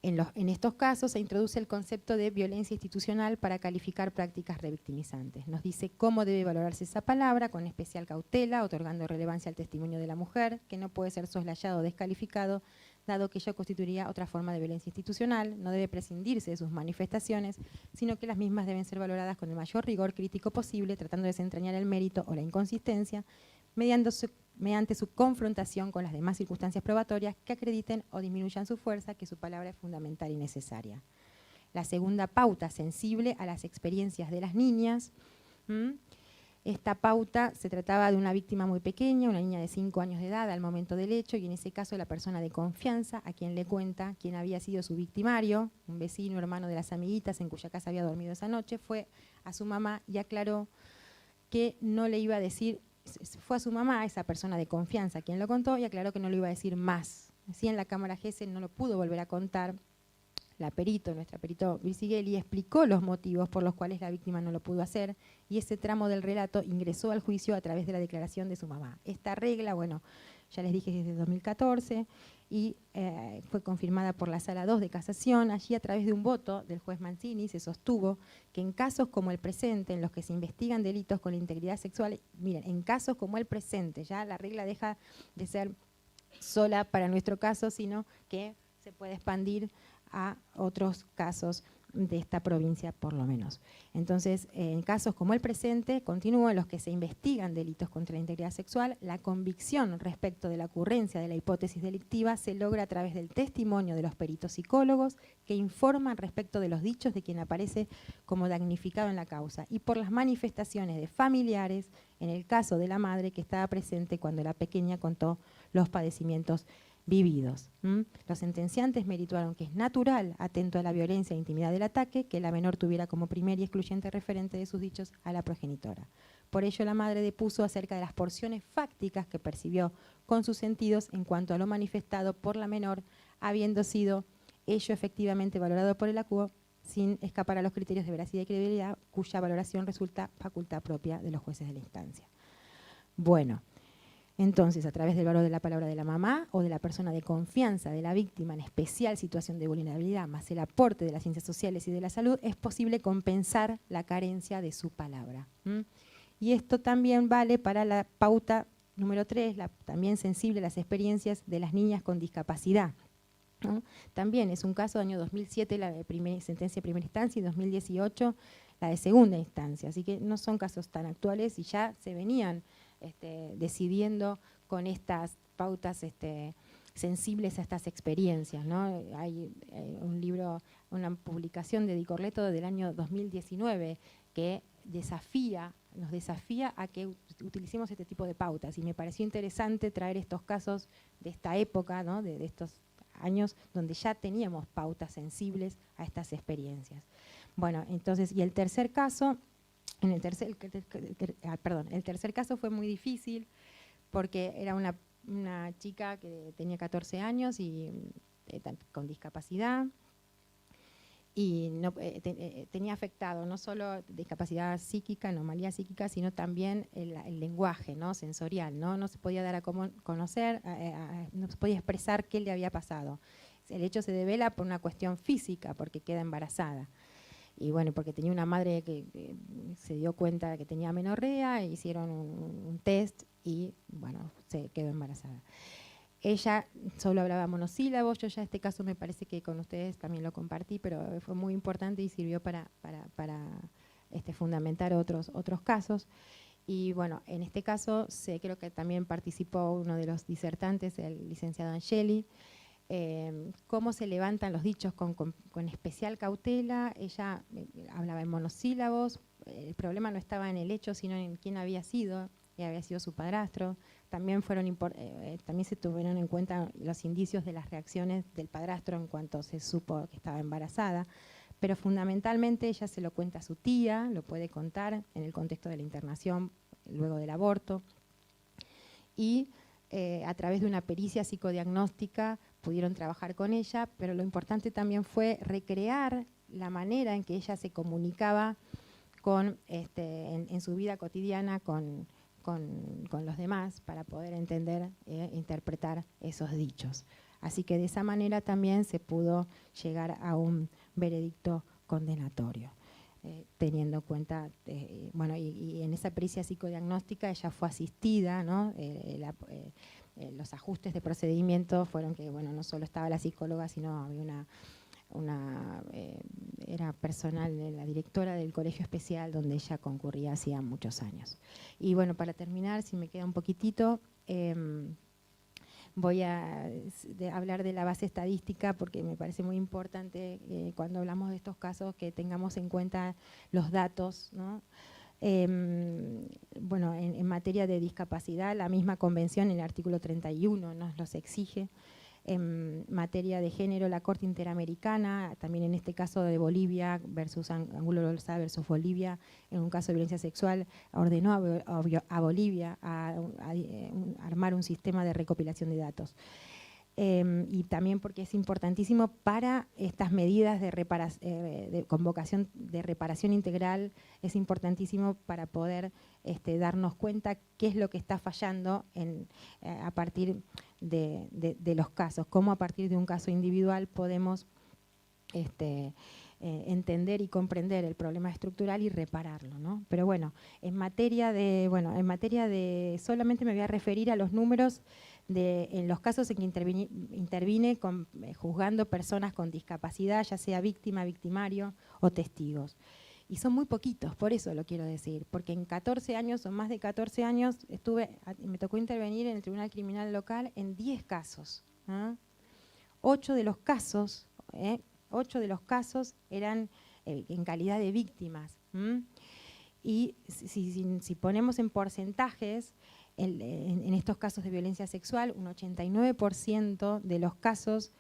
En estos casos se introduce el concepto de violencia institucional para calificar prácticas revictimizantes. Nos dice cómo debe valorarse esa palabra con especial cautela, otorgando relevancia al testimonio de la mujer, que no puede ser soslayado o descalificado, dado que ello constituiría otra forma de violencia institucional, no debe prescindirse de sus manifestaciones, sino que las mismas deben ser valoradas con el mayor rigor crítico posible, tratando de desentrañar el mérito o la inconsistencia, mediante su confrontación con las demás circunstancias probatorias que acrediten o disminuyan su fuerza, que su palabra es fundamental y necesaria. La segunda pauta, sensible a las experiencias de las niñas. Esta pauta se trataba de una víctima muy pequeña, una niña de 5 años de edad al momento del hecho, y en ese caso la persona de confianza a quien le cuenta quién había sido su victimario, un vecino, hermano de las amiguitas en cuya casa había dormido esa noche, fue a su mamá y aclaró que no le iba a decir. Fue a su mamá, esa persona de confianza, quien lo contó, y aclaró que no lo iba a decir más. Así en la Cámara Gesell no lo pudo volver a contar. Nuestra perito Brisighella explicó los motivos por los cuales la víctima no lo pudo hacer, y ese tramo del relato ingresó al juicio a través de la declaración de su mamá. Esta regla, bueno, ya les dije, desde 2014, y fue confirmada por la Sala 2 de Casación. Allí, a través de un voto del juez Mancini, se sostuvo que en casos como el presente, en los que se investigan delitos con la integridad sexual, miren, en casos como el presente, ya la regla deja de ser sola para nuestro caso, sino que se puede expandir a otros casos de esta provincia por lo menos. Entonces, en casos como el presente, continúan los que se investigan delitos contra la integridad sexual, la convicción respecto de la ocurrencia de la hipótesis delictiva se logra a través del testimonio de los peritos psicólogos que informan respecto de los dichos de quien aparece como damnificado en la causa y por las manifestaciones de familiares, en el caso de la madre que estaba presente cuando la pequeña contó los padecimientos vividos. Los sentenciantes merituaron que es natural, atento a la violencia e intimidad del ataque, que la menor tuviera como primer y excluyente referente de sus dichos a la progenitora. Por ello la madre depuso acerca de las porciones fácticas que percibió con sus sentidos en cuanto a lo manifestado por la menor, habiendo sido ello efectivamente valorado por el acuo, sin escapar a los criterios de veracidad y credibilidad, cuya valoración resulta facultad propia de los jueces de la instancia. Bueno, entonces, a través del valor de la palabra de la mamá o de la persona de confianza de la víctima en especial situación de vulnerabilidad, más el aporte de las ciencias sociales y de la salud, es posible compensar la carencia de su palabra. Y esto también vale para la pauta número 3, también sensible a las experiencias de las niñas con discapacidad, ¿no? También es un caso del año 2007, la de sentencia de primera instancia, y 2018, la de segunda instancia. Así que no son casos tan actuales y ya se venían decidiendo con estas pautas sensibles a estas experiencias, ¿no? Hay un libro, una publicación de Di Corletto del año 2019 que nos desafía a que utilicemos este tipo de pautas, y me pareció interesante traer estos casos de esta época, ¿no? de estos años donde ya teníamos pautas sensibles a estas experiencias. Bueno, entonces, y el tercer caso, el tercer caso fue muy difícil porque era una chica que tenía 14 años y con discapacidad, y no, tenía afectado no solo discapacidad psíquica, anomalía psíquica, sino también el lenguaje, ¿no? Sensorial, ¿no? No se podía dar a conocer, no se podía expresar qué le había pasado. El hecho se devela por una cuestión física, porque queda embarazada. Y bueno, porque tenía una madre que se dio cuenta de que tenía amenorrea, e hicieron un test y bueno, se quedó embarazada. Ella solo hablaba monosílabos. Yo ya este caso me parece que con ustedes también lo compartí, pero fue muy importante y sirvió para fundamentar otros casos. Y bueno, en este caso creo que también participó uno de los disertantes, el licenciado Angeli. Cómo se levantan los dichos con especial cautela. Ella hablaba en monosílabos. El problema no estaba en el hecho, sino en quién había sido, y había sido su padrastro. También se tuvieron en cuenta los indicios de las reacciones del padrastro en cuanto se supo que estaba embarazada, pero fundamentalmente ella se lo cuenta a su tía, lo puede contar en el contexto de la internación luego del aborto, y a través de una pericia psicodiagnóstica pudieron trabajar con ella, pero lo importante también fue recrear la manera en que ella se comunicaba en su vida cotidiana con los demás, para poder entender e interpretar esos dichos. Así que de esa manera también se pudo llegar a un veredicto condenatorio, teniendo en cuenta, y en esa pericia psicodiagnóstica ella fue asistida, ¿no? Los ajustes de procedimiento fueron que, bueno, no solo estaba la psicóloga, sino había era personal de la directora del colegio especial donde ella concurría hacía muchos años. Y bueno, para terminar, si me queda un poquitito, voy a hablar de la base estadística, porque me parece muy importante cuando hablamos de estos casos que tengamos en cuenta los datos, ¿no? Bueno, en materia de discapacidad, la misma convención en el artículo 31 nos los exige. En materia de género, la Corte Interamericana, también en este caso de Bolivia versus Angulo Lozada versus Bolivia, en un caso de violencia sexual, ordenó a Bolivia a armar un sistema de recopilación de datos. Y también porque es importantísimo para estas medidas de convocación de reparación integral, es importantísimo para poder darnos cuenta qué es lo que está fallando a partir de los casos, cómo a partir de un caso individual podemos entender y comprender el problema estructural y repararlo, ¿no? Pero bueno, en materia de solamente me voy a referir a los números en los casos en que intervine juzgando personas con discapacidad, ya sea víctima, victimario o testigos. Y son muy poquitos, por eso lo quiero decir, porque en 14 años o más de 14 años me tocó intervenir en el Tribunal Criminal Local en 10 casos. 8 de los casos eran en calidad de víctimas. Y si ponemos en porcentajes, en estos casos de violencia sexual, un 89% de los casos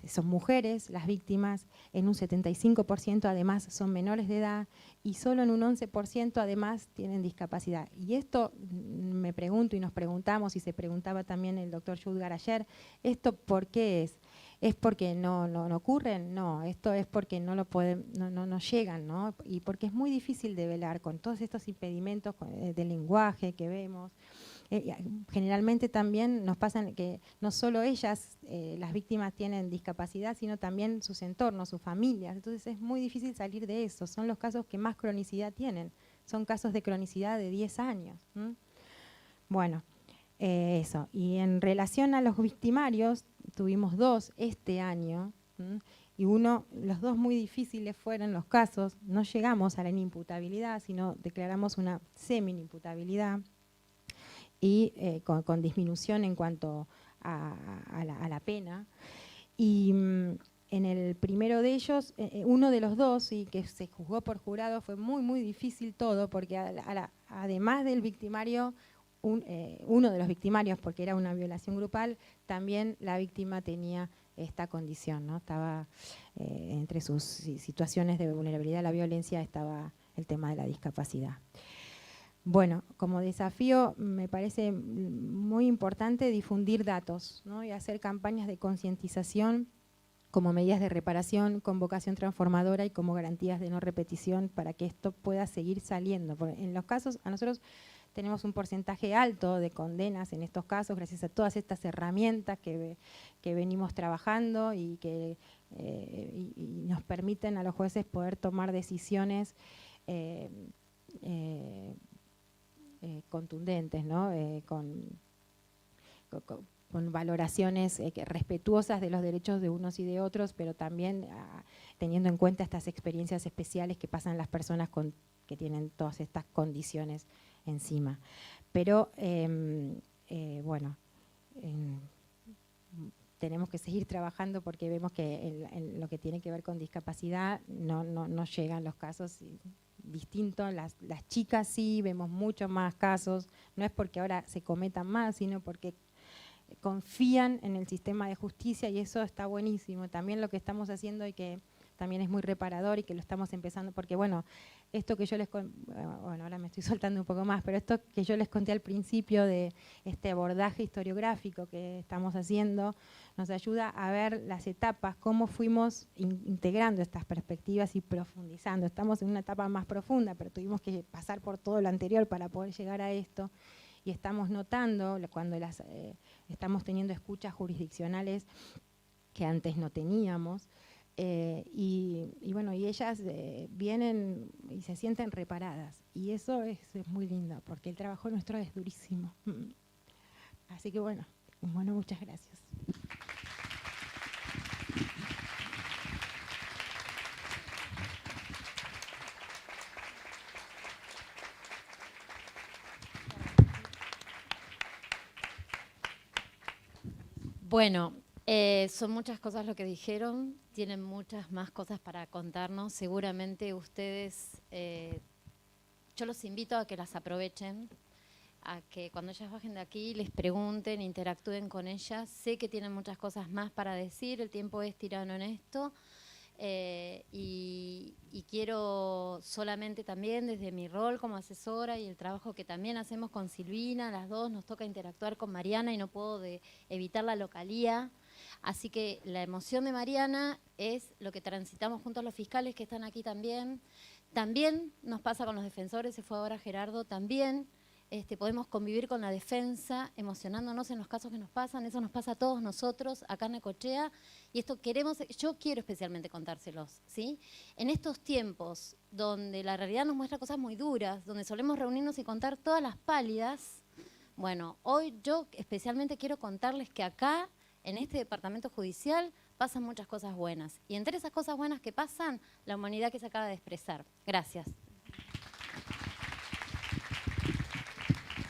son mujeres, las víctimas, en un 75% además son menores de edad y solo en un 11% además tienen discapacidad. Y esto me pregunto y nos preguntamos, y se preguntaba también el doctor Yudgar ayer, ¿esto por qué es? ¿Es porque no ocurren? No, esto es porque no llegan, ¿no? Y porque es muy difícil de velar con todos estos impedimentos del lenguaje que vemos. Generalmente también nos pasan que no solo ellas, las víctimas, tienen discapacidad, sino también sus entornos, sus familias. Entonces es muy difícil salir de eso. Son los casos que más cronicidad tienen. Son casos de cronicidad de 10 años. Bueno, eso. Y en relación a los victimarios, tuvimos 2 este año. Y los 2 muy difíciles fueron los casos. No llegamos a la inimputabilidad, sino declaramos una semi-inimputabilidad. Y con disminución en cuanto a la pena. Y en el primero de ellos, uno de los 2, y que se juzgó por jurado, fue muy, muy difícil todo, porque además del victimario, uno de los victimarios, porque era una violación grupal, también la víctima tenía esta condición, ¿no? Estaba entre sus situaciones de vulnerabilidad a la violencia, estaba el tema de la discapacidad. Bueno, como desafío me parece muy importante difundir datos, ¿no? Y hacer campañas de concientización como medidas de reparación, con vocación transformadora y como garantías de no repetición para que esto pueda seguir saliendo. Porque en los casos, a nosotros tenemos un porcentaje alto de condenas en estos casos gracias a todas estas herramientas que venimos trabajando y que y nos permiten a los jueces poder tomar decisiones contundentes, ¿no? Con valoraciones respetuosas de los derechos de unos y de otros, pero también teniendo en cuenta estas experiencias especiales que pasan las personas que tienen todas estas condiciones encima. Pero, bueno, tenemos que seguir trabajando porque vemos que en lo que tiene que ver con discapacidad no llegan los casos distintos. Las chicas sí, vemos muchos más casos, no es porque ahora se cometan más, sino porque confían en el sistema de justicia y eso está buenísimo. También lo que estamos haciendo y que también es muy reparador y que lo estamos empezando, porque bueno, esto que yo bueno, ahora me estoy soltando un poco más, pero esto que yo les conté al principio de este abordaje historiográfico que estamos haciendo, nos ayuda a ver las etapas, cómo fuimos integrando estas perspectivas y profundizando. Estamos en una etapa más profunda, pero tuvimos que pasar por todo lo anterior para poder llegar a esto. Y estamos notando, cuando estamos teniendo escuchas jurisdiccionales que antes no teníamos, y bueno, y ellas vienen y se sienten reparadas. Y eso es muy lindo, porque el trabajo nuestro es durísimo. Así que bueno, muchas gracias. Bueno, son muchas cosas lo que dijeron, tienen muchas más cosas para contarnos. Seguramente ustedes, yo los invito a que las aprovechen, a que cuando ellas bajen de aquí les pregunten, interactúen con ellas. Sé que tienen muchas cosas más para decir, el tiempo es tirano en esto. Y quiero solamente también desde mi rol como asesora y el trabajo que también hacemos con Silvina, las dos nos toca interactuar con Mariana y no puedo evitar la localía, así que la emoción de Mariana es lo que transitamos junto a los fiscales que están aquí también nos pasa con los defensores, se fue ahora Gerardo también. podemos convivir con la defensa, emocionándonos en los casos que nos pasan. Eso nos pasa a todos nosotros acá en Necochea. Y esto yo quiero especialmente contárselos, ¿sí? En estos tiempos donde la realidad nos muestra cosas muy duras, donde solemos reunirnos y contar todas las pálidas, bueno, hoy yo especialmente quiero contarles que acá, en este departamento judicial, pasan muchas cosas buenas. Y entre esas cosas buenas que pasan, la humanidad que se acaba de expresar. Gracias.